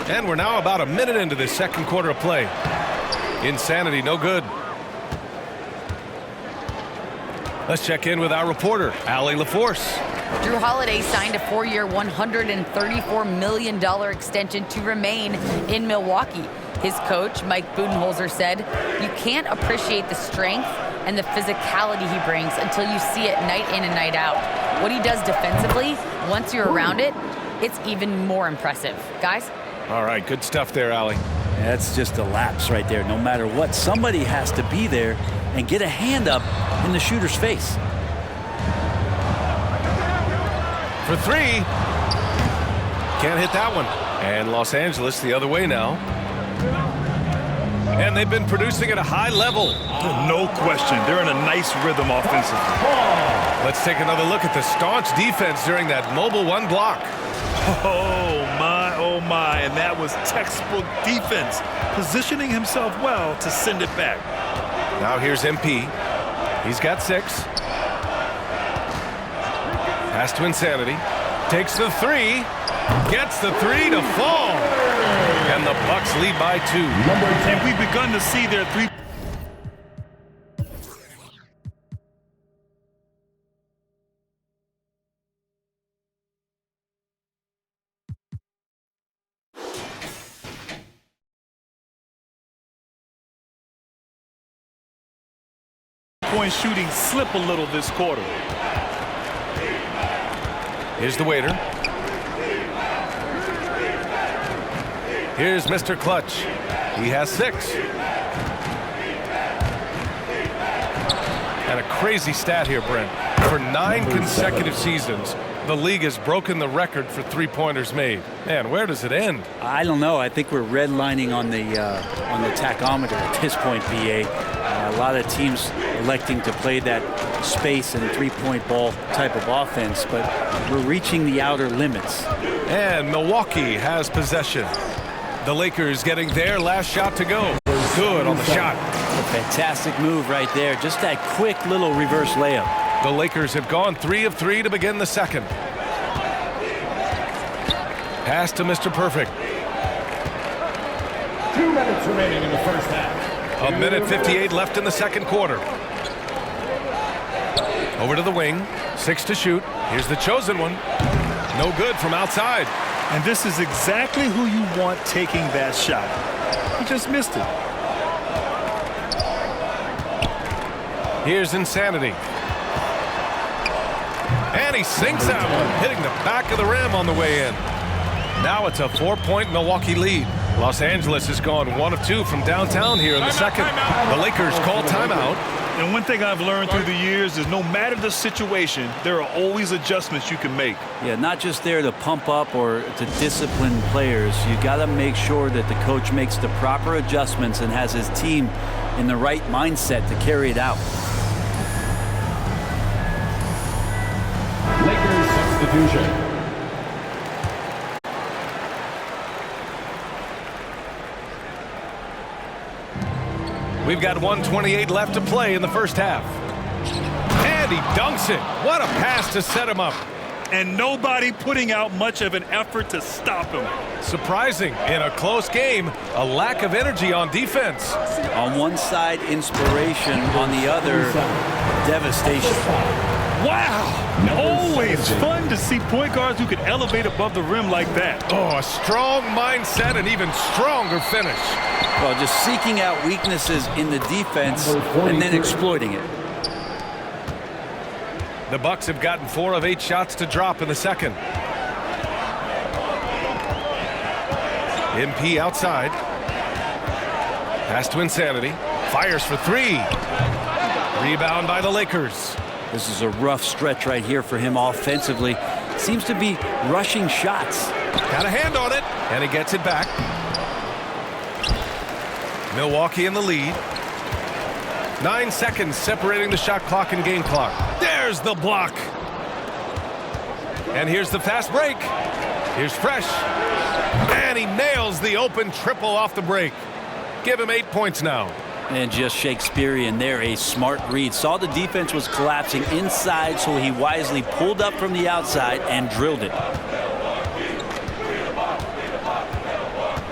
And we're now about a minute into this second quarter of play. Insanity, no good. Let's check in with our reporter, Allie LaForce. Drew Holiday signed a 4-year, $134 million extension to remain in Milwaukee. His coach, Mike Budenholzer, said, "You can't appreciate the strength and the physicality he brings until you see it night in and night out. What he does defensively, once you're around it, it's even more impressive." Guys? All right, good stuff there, Allie. That's just a lapse right there. No matter what, somebody has to be there and get a hand up in the shooter's face. For 3. Can't hit that one. And Los Angeles the other way now. and they've been producing at a high level. No question. They're in a nice rhythm offensively. Let's take another look at the staunch defense during that mobile one block. Oh my, and that was textbook defense, positioning himself well to send it back. Now here's MP. He's got 6. Pass to Insanity. Takes the 3. Gets the 3 to fall. And the Bucks lead by 2. And we've begun to see their 3. Point shooting slip a little this quarter. Here's the waiter. Here's Mr. Clutch. He has 6. And a crazy stat here, Brent. For 9 consecutive seasons, the league has broken the record for three-pointers made. Man, where does it end? I don't know. I think we're redlining on the tachometer at this point, BA. A lot of teams electing to play that space and three-point ball type of offense, but we're reaching the outer limits. And Milwaukee has possession. The Lakers getting their last shot to go. Good on the shot. A fantastic move right there. Just that quick little reverse layup. The Lakers have gone 3 of 3 to begin the second. Pass to Mr. Perfect. 2 minutes remaining in the first half. 1:58 left in the second quarter. Over to the wing. 6 to shoot. Here's the chosen one. No good from outside. And this is exactly who you want taking that shot. He just missed it. Here's Insanity. And he sinks that one, hitting the back of the rim on the way in. Now it's a 4-point Milwaukee lead. Los Angeles has gone 1 of 2 from downtown here in the second. The Lakers call timeout. And one thing I've learned through the years is no matter the situation, there are always adjustments you can make. Yeah, not just there to pump up or to discipline players. You got to make sure that the coach makes the proper adjustments and has his team in the right mindset to carry it out. Lakers substitution. We've got 1:28 left to play in the first half. And he dunks it. What a pass to set him up. And nobody putting out much of an effort to stop him. Surprising in a close game, a lack of energy on defense. On one side, inspiration. On the other, devastation. Wow! Always fun to see point guards who can elevate above the rim like that. Oh, a strong mindset and even stronger finish. Well, just seeking out weaknesses in the defense and then exploiting it. The Bucks have gotten 4 of 8 shots to drop in the second. MP outside. Pass to Insanity. Fires for 3. Rebound by the Lakers. This is a rough stretch right here for him offensively. Seems to be rushing shots. Got a hand on it, and he gets it back. Milwaukee in the lead. 9 seconds separating the shot clock and game clock. There's the block. And here's the fast break. Here's Fresh. And he nails the open triple off the break. Give him 8 points now. And just Shakespearean there, a smart read. Saw the defense was collapsing inside, so he wisely pulled up from the outside and drilled it.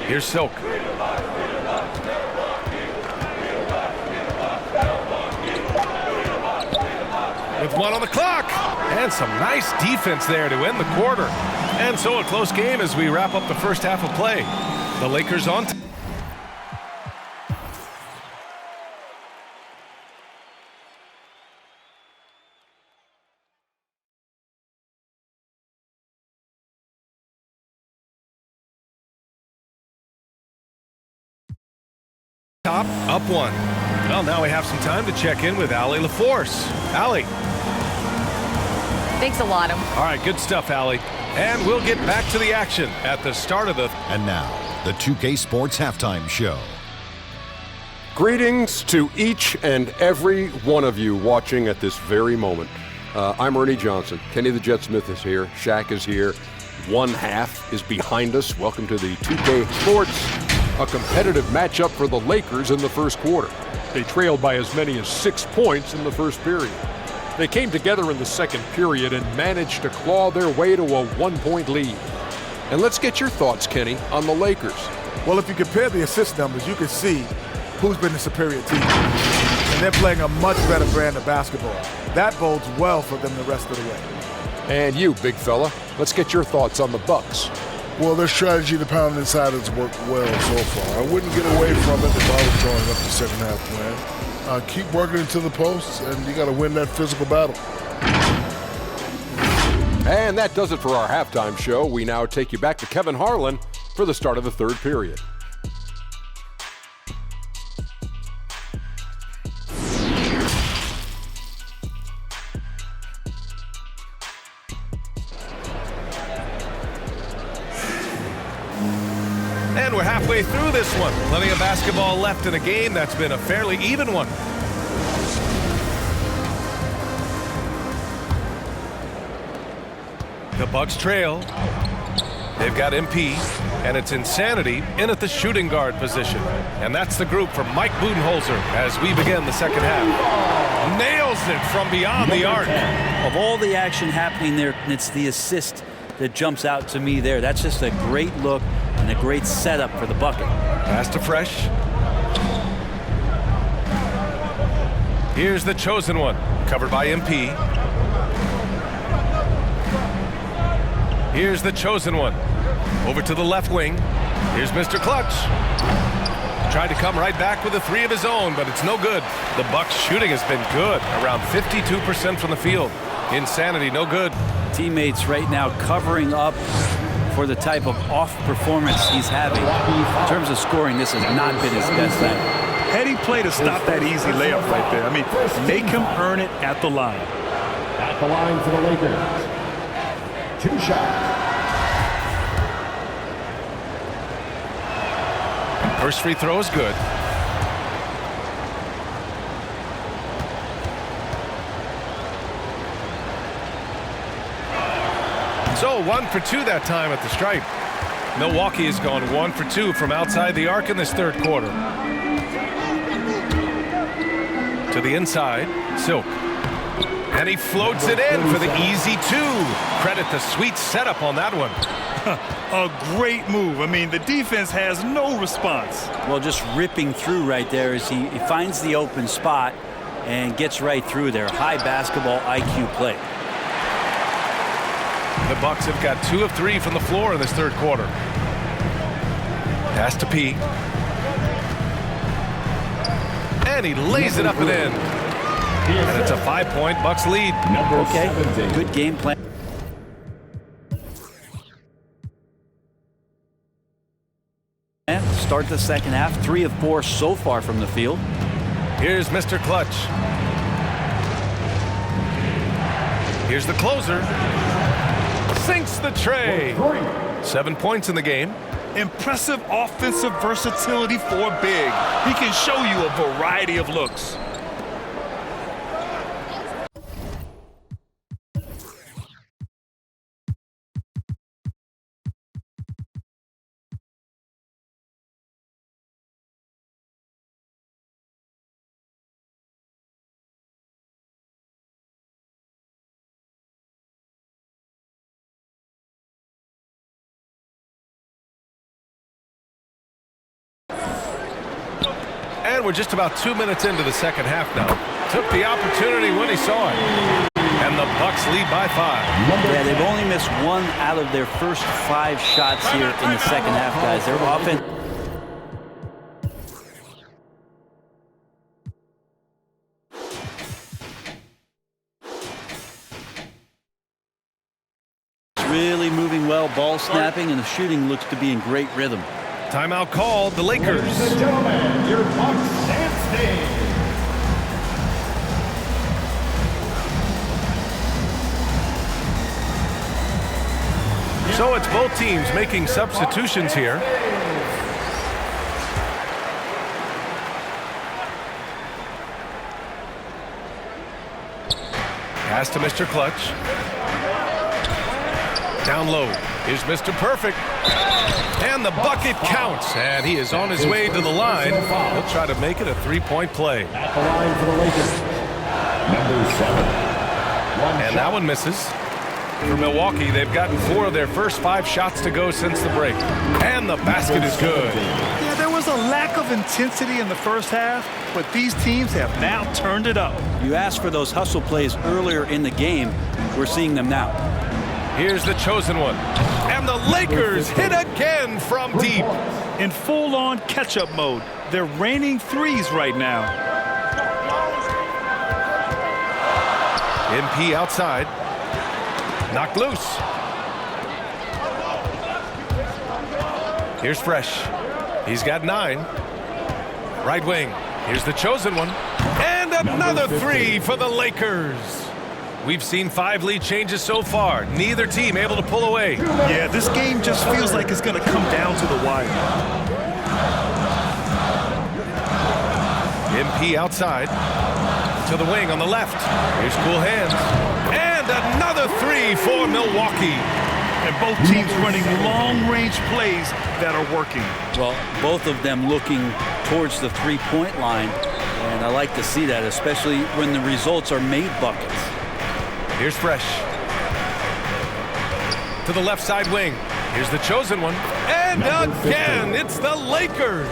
Here's Silk. With 1 on the clock. And some nice defense there to end the quarter. And so a close game as we wrap up the first half of play. The Lakers on top, up 1. Well, now we have some time to check in with Allie LaForce. Allie. Thanks a lot. All right, good stuff, Allie. And we'll get back to the action at the start of the... And now, the 2K Sports Halftime Show. Greetings to each and every one of you watching at this very moment. I'm Ernie Johnson. Kenny the Jet Smith is here. Shaq is here. One half is behind us. Welcome to the 2K Sports, a competitive matchup for the Lakers in the first quarter. They trailed by as many as 6 points in the first period. They came together in the second period and managed to claw their way to a 1-point lead. And let's get your thoughts, Kenny, on the Lakers. Well, if you compare the assist numbers, you can see who's been the superior team. And they're playing a much better brand of basketball. That bodes well for them the rest of the way. And you, big fella, let's get your thoughts on the Bucks. Well, their strategy to pound inside has worked well so far. I wouldn't get away from it if I was drawing up the second half plan. Keep working into the posts, and you got to win that physical battle. And that does it for our halftime show. We now take you back to Kevin Harlan for the start of the third period. And we're halfway through this one. Plenty of basketball left in a game that's been a fairly even one. The Bucks trail. They've got MP, and it's Insanity in at the shooting guard position. And that's the group from Mike Budenholzer as we begin the second half. Nails it from beyond the arc. Of all the action happening there, it's the assist that jumps out to me there. That's just a great look and a great setup for the bucket. Pass to Fresh. Here's the chosen one, covered by MP. Here's the chosen one. Over to the left wing. Here's Mr. Clutch. Tried to come right back with a three of his own, but it's no good. The Bucks shooting has been good, around 52% from the field. Insanity, no good. Teammates right now covering up for the type of off performance he's having. In terms of scoring, this has not been his best night. Heady play to stop that easy layup right there. I mean, make him earn it at the line. At the line for the Lakers. 2 shots. First free throw is good. So 1 for 2 that time at the stripe. Milwaukee has gone 1 for 2 from outside the arc in this third quarter. To the inside, Silk. And he floats it in for the easy 2. Credit the sweet setup on that one. A great move. I mean, the defense has no response. Well, just ripping through right there as he finds the open spot and gets right through there. High basketball IQ play. The Bucks have got 2 of 3 from the floor in this third quarter. Pass to P. And he lays it up and in. And it's a 5-point Bucks lead. Okay, good game plan. Start the second half, 3 of 4 so far from the field. Here's Mr. Clutch. Here's the closer. Sinks the tray. 7 points in the game. Impressive offensive versatility for big. He can show you a variety of looks. And we're just about 2 minutes into the second half now. Took the opportunity when he saw it. And the Bucks lead by 5. Yeah, they've only missed 1 out of their first 5 shots here in the second half, guys. Their offense. Really moving well, ball snapping, and the shooting looks to be in great rhythm. Timeout called, the Lakers. Ladies and gentlemen, your Bucks dance day. So it's both teams making substitutions here. Pass to Mr. Clutch. Down low is Mr. Perfect. And the bucket counts. And he is on his way to the line. He'll try to make it a three-point play. At the line for the Lakers, number 7. And that one misses. For Milwaukee, they've gotten 4 of their first 5 shots to go since the break. And the basket is good. Yeah, there was a lack of intensity in the first half, but these teams have now turned it up. You asked for those hustle plays earlier in the game. We're seeing them now. Here's the chosen one. And the Lakers hit again from deep. In full-on catch-up mode. They're raining threes right now. MP outside. Knocked loose. Here's Fresh. He's got 9. Right wing. Here's the chosen one. And another 3 for the Lakers. We've seen 5 lead changes so far. Neither team able to pull away. Yeah, this game just feels like it's going to come down to the wire. MP outside. To the wing on the left. Here's cool hands. And another 3 for Milwaukee. And both teams running long-range plays that are working. Well, both of them looking towards the three-point line. And I like to see that, especially when the results are made buckets. Here's Fresh. To the left side wing. Here's the chosen one. And again, it's the Lakers.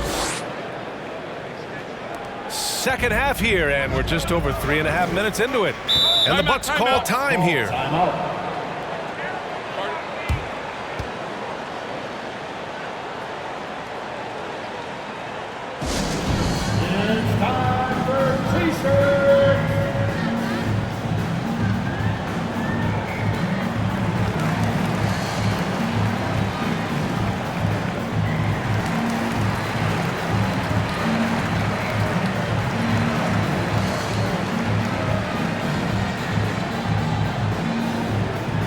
Second half here, and we're just over 3.5 minutes into it. And the Bucks call time here. It's time for T-shirts.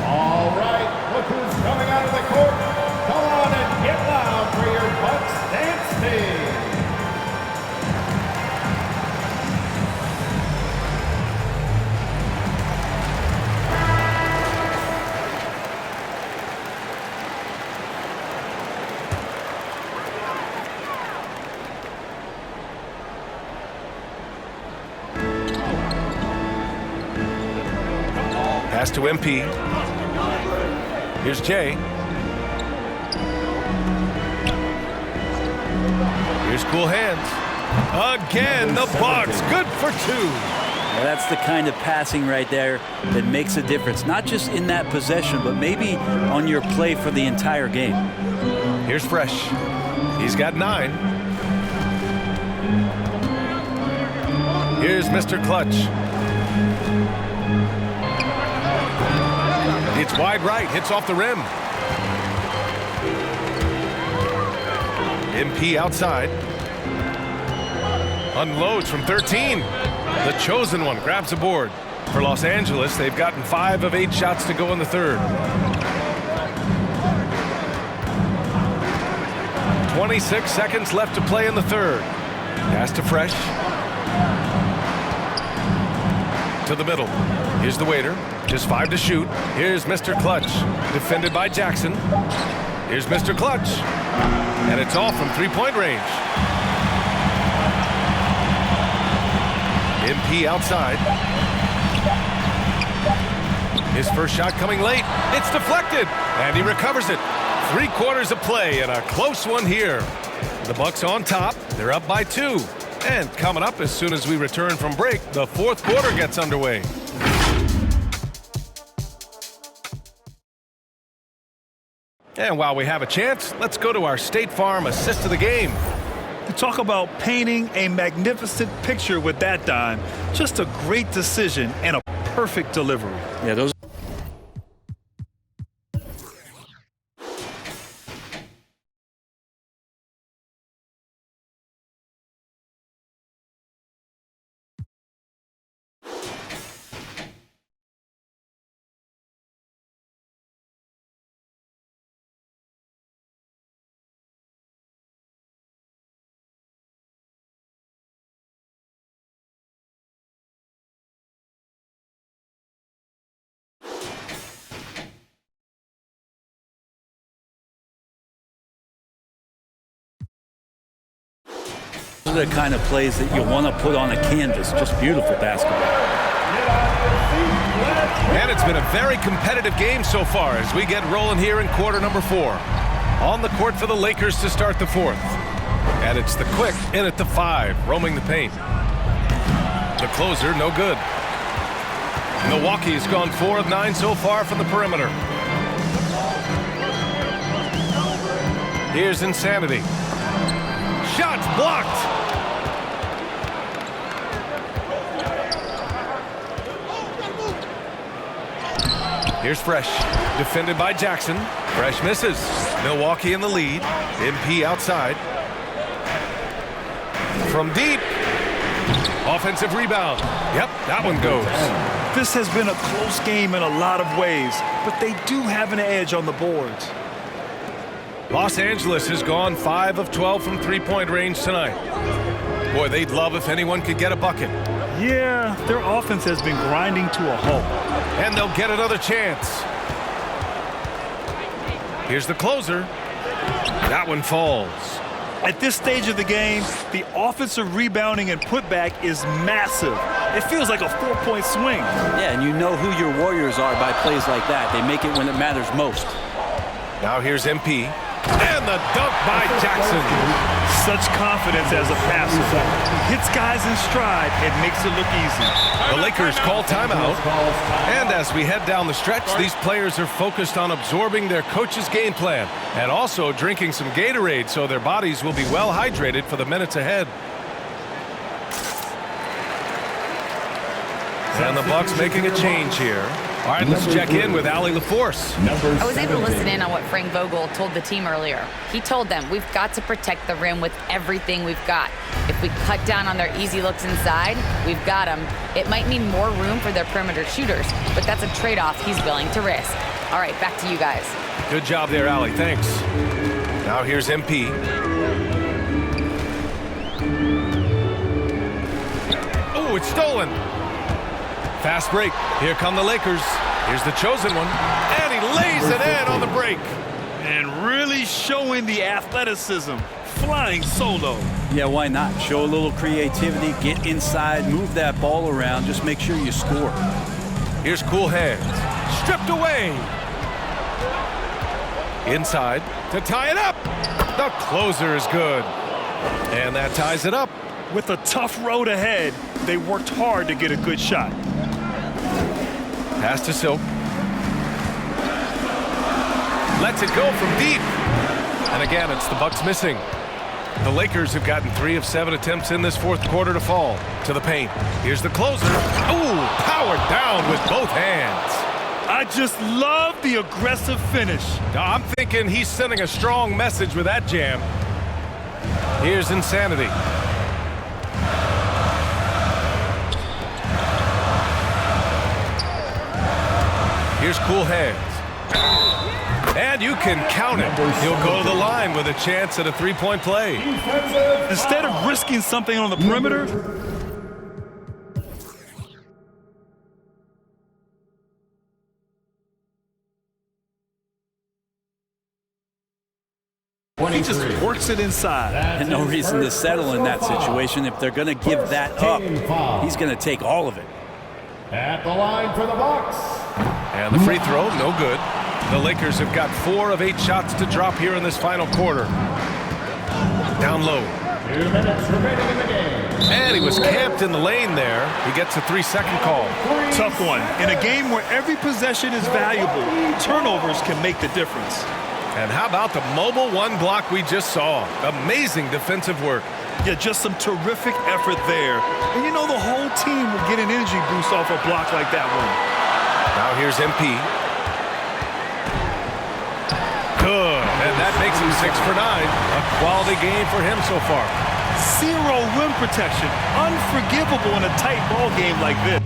All right, look who's coming out of the court. Come on and get loud for your Bucks dance team. Pass to MP. Here's Jay. Here's cool hands. Again, the Bucks. Good for 2. Well, that's the kind of passing right there that makes a difference. Not just in that possession, but maybe on your play for the entire game. Here's Fresh. He's got 9. Here's Mr. Clutch. It's wide right, hits off the rim. MP outside. Unloads from 13. The chosen one grabs a board. For Los Angeles, they've gotten 5 of 8 shots to go in the third. 26 seconds left to play in the third. Pass to Fresh. To the middle. Here's the waiter. Just 5 to shoot. Here's Mr. Clutch. Defended by Jackson. Here's Mr. Clutch. And it's all from three-point range. MP outside. His first shot coming late. It's deflected. And he recovers it. 3 quarters of play and a close one here. The Bucks on top. They're up by 2. And coming up as soon as we return from break, the 4th quarter gets underway. And while we have a chance, let's go to our State Farm assist of the game. To talk about painting a magnificent picture with that dime. Just a great decision and a perfect delivery. Yeah, those are the kind of plays that you want to put on a canvas. Just beautiful basketball. And it's been a very competitive game so far as we get rolling here in quarter number 4. On the court for the Lakers to start the 4th. And it's the Quick in at the 5, roaming the paint. The closer, no good. Milwaukee's gone 4 of 9 so far from the perimeter. Here's Insanity. Shots blocked. Here's Fresh, defended by Jackson. Fresh misses. Milwaukee in the lead. MP outside. From deep. Offensive rebound. Yep, that one goes. This has been a close game in a lot of ways, but they do have an edge on the boards. Los Angeles has gone 5 of 12 from three-point range tonight. Boy, they'd love if anyone could get a bucket. Yeah, their offense has been grinding to a halt. And they'll get another chance. Here's the closer. That one falls. At this stage of the game, the offensive rebounding and putback is massive. It feels like a 4-point swing. Yeah, and you know who your Warriors are by plays like that. They make it when it matters most. Now here's MP. And the dunk by Jackson. Such confidence as a passer. He hits guys in stride and makes it look easy. The Lakers call timeout. And as we head down the stretch, these players are focused on absorbing their coach's game plan and also drinking some Gatorade so their bodies will be well hydrated for the minutes ahead. And the Bucks making a change here. All right, let's check in with Allie LaForce. I was able to listen in on what Frank Vogel told the team earlier. He told them, we've got to protect the rim with everything we've got. If we cut down on their easy looks inside, we've got them. It might mean more room for their perimeter shooters, but that's a trade-off he's willing to risk. All right, back to you guys. Good job there, Allie. Thanks. Now here's MP. Oh, it's stolen. Fast break. Here come the Lakers. Here's the chosen one. And he lays it in on the break. And really showing the athleticism. Flying solo. Yeah, why not? Show a little creativity, get inside, move that ball around, just make sure you score. Here's Cool Hands. Stripped away. Inside to tie it up. The closer is good. And that ties it up. With a tough road ahead, they worked hard to get a good shot. Pass to Silk. Lets it go from deep. And again, it's the Bucks missing. The Lakers have gotten 3 of 7 attempts in this fourth quarter to fall. To the paint. Here's the closer. Ooh, powered down with both hands. I just love the aggressive finish. Now, I'm thinking he's sending a strong message with that jam. Here's Insanity. Here's Cool Hands. And you can count it. He'll go to the line with a chance at a three-point play. Instead of risking something on the perimeter, he just works it inside. And no reason to settle in that situation. If they're going to give that up, he's going to take all of it. At the line for the Bucks. And the free throw, no good. The Lakers have got 4 of 8 shots to drop here in this final quarter. Down low. 2 minutes remaining in the game. And he was camped in the lane there. He gets a 3-second call. Tough one. In a game where every possession is valuable, turnovers can make the difference. And how about the mobile one block we just saw? Amazing defensive work. Yeah, just some terrific effort there. And you know the whole team will get an energy boost off a block like that one. Now here's MP. Good. And that makes him 6 for 9. A quality game for him so far. 0 rim protection. Unforgivable in a tight ball game like this.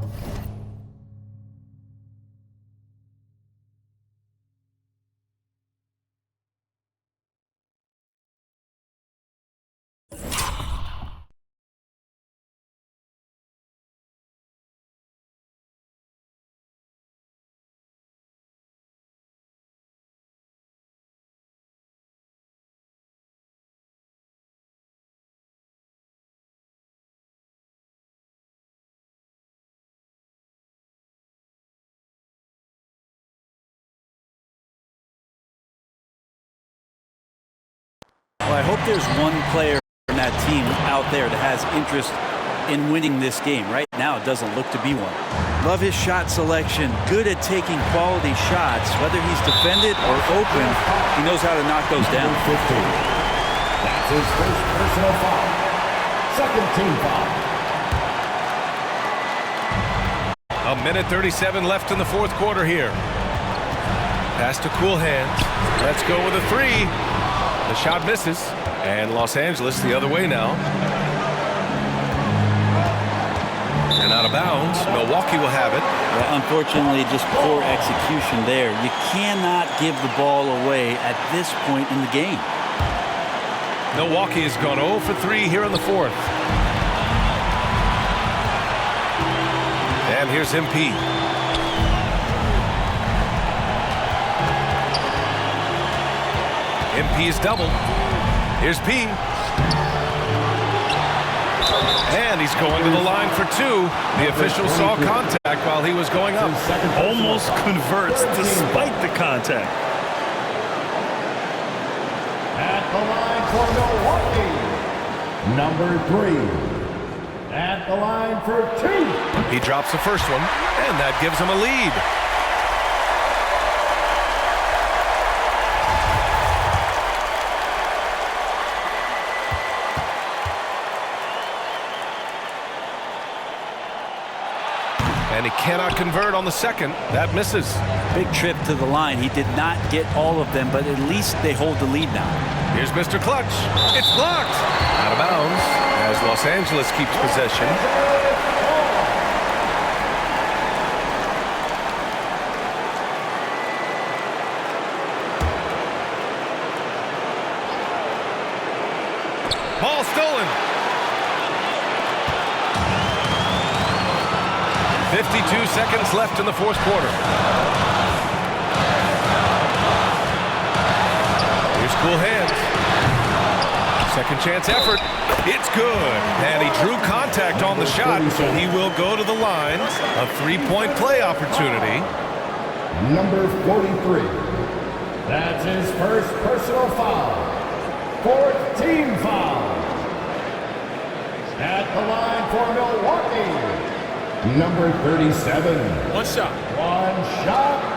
Well, I hope there's one player in that team out there that has interest in winning this game. Right now, it doesn't look to be one. Love his shot selection. Good at taking quality shots. Whether he's defended or open, he knows how to knock those down. 15. That's his first personal foul. Second team foul. A minute 37 left in the fourth quarter here. Pass to Cool Hands. Let's go with a three. The shot misses. And Los Angeles the other way now. And out of bounds. Milwaukee will have it. Well, unfortunately, just poor execution there. You cannot give the ball away at this point in the game. Milwaukee has gone 0 for 3 here in the fourth. And here's MP. MP's double. Here's P. And he's going to the line for two. The official saw contact while he was going up. Almost converts despite the contact. At the line for Milwaukee, number 3. At the line for 2. He drops the first one, and that gives him a lead. And he cannot convert on the second. That misses. Big trip to the line. He did not get all of them, but at least they hold the lead now. Here's Mr. Clutch. It's blocked. Out of bounds as Los Angeles keeps possession. Ball stolen. 52 seconds left in the fourth quarter. Here's Cool Hands. Second chance effort. It's good. And he drew contact on the shot, so he will go to the line. A three-point play opportunity. Number 43. That's his first personal foul. Fourth team foul. At the line for Milwaukee, number 37. One shot. One shot.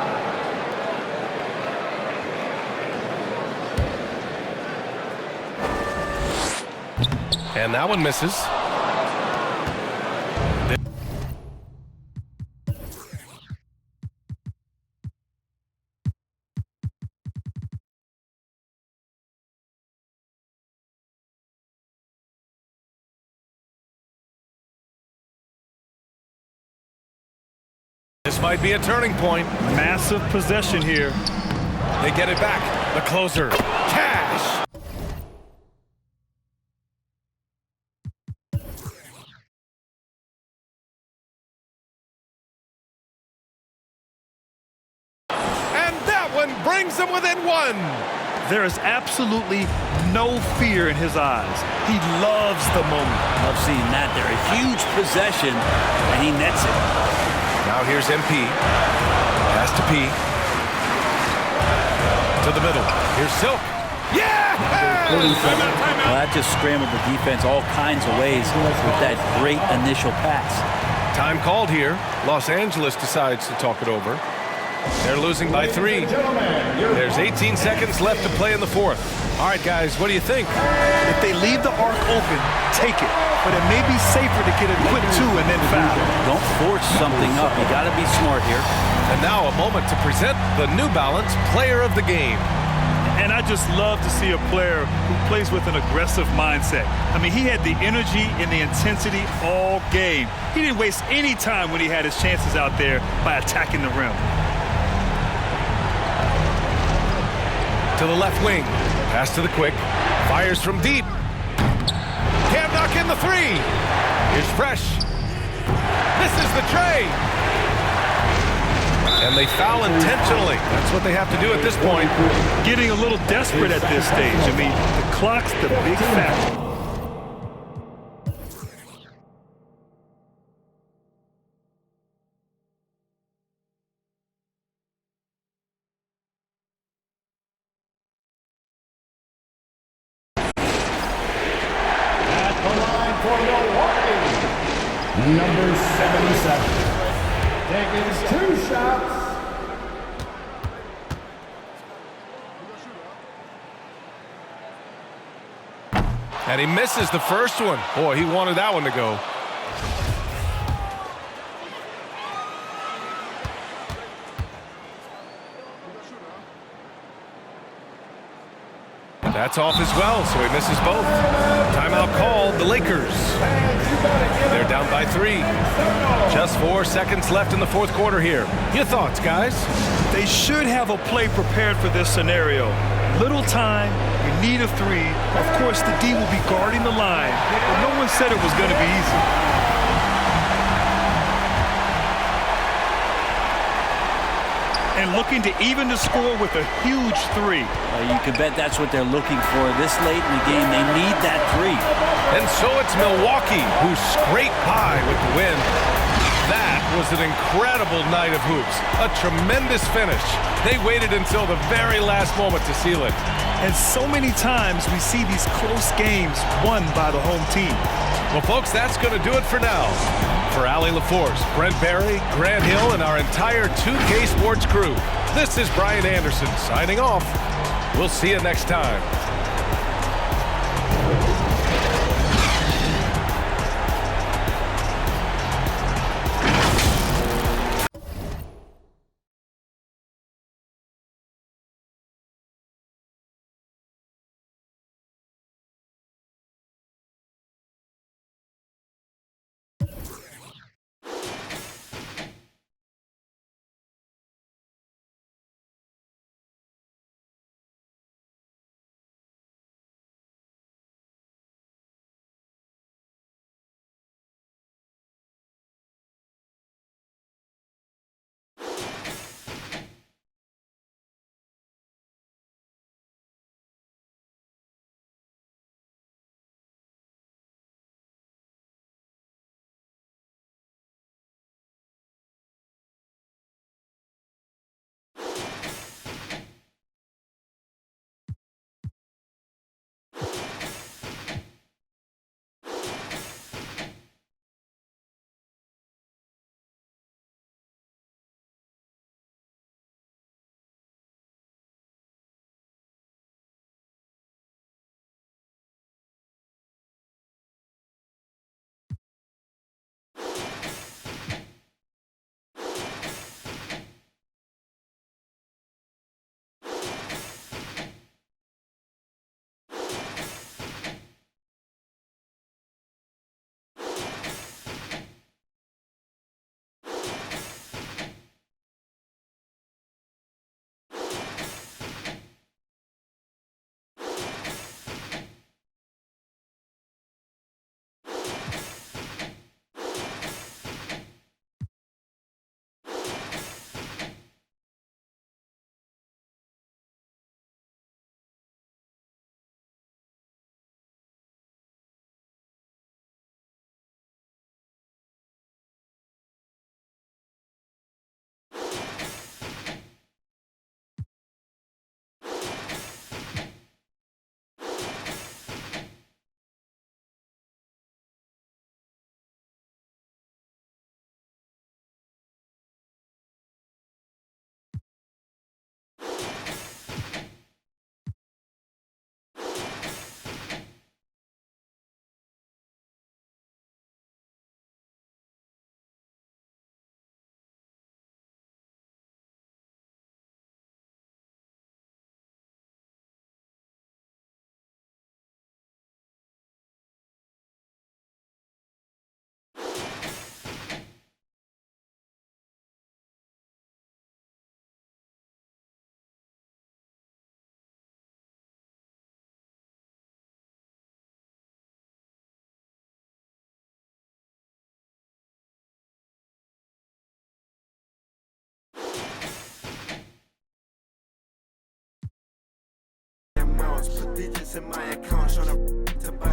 And that one misses. This might be a turning point. Massive possession here. They get it back. The closer. Cash. And that one brings them within one. There is absolutely no fear in his eyes. He loves the moment. Love seeing that. They're a huge possession, and he nets it. Now here's MP. Pass to P. To the middle. Here's Silk. Yeah! Well, that just scrambled the defense all kinds of ways with that great initial pass. Time called here. Los Angeles decides to talk it over. They're losing by 3. There's 18 seconds left to play in the fourth. All right, guys, what do you think? If they leave the arc open, take it. But it may be safer to get a quick 2 and then foul. Don't force something up. You got to be smart here. And now a moment to present the New Balance Player of the Game. And I just love to see a player who plays with an aggressive mindset. I mean, he had the energy and the intensity all game. He didn't waste any time when he had his chances out there by attacking the rim. To the left wing. Pass to the quick. Fires from deep. Can't knock in the 3. Here's Fresh. Misses the tray. And they foul intentionally. That's what they have to do at this point. Getting a little desperate at this stage. I mean, the clock's the big factor. Number 77. Taking 2 shots. And he misses the first one. Boy, he wanted that one to go. That's off as well, so he misses both. Timeout called, the Lakers. They're down by 3. Just 4 seconds left in the fourth quarter here. Your thoughts, guys? They should have a play prepared for this scenario. Little time, you need a 3. Of course, the D will be guarding the line, but no one said it was going to be easy. And looking to even the score with a huge 3. You can bet that's what they're looking for this late in the game. They need that 3. And so it's Milwaukee who scraped by with the win. That was an incredible night of hoops. A tremendous finish. They waited until the very last moment to seal it. And so many times we see these close games won by the home team. Well, folks, that's going to do it for now. For Allie LaForce, Brent Barry, Grant Hill, and our entire 2K Sports crew, this is Brian Anderson signing off. We'll see you next time. Put digits in my account, tryna to buy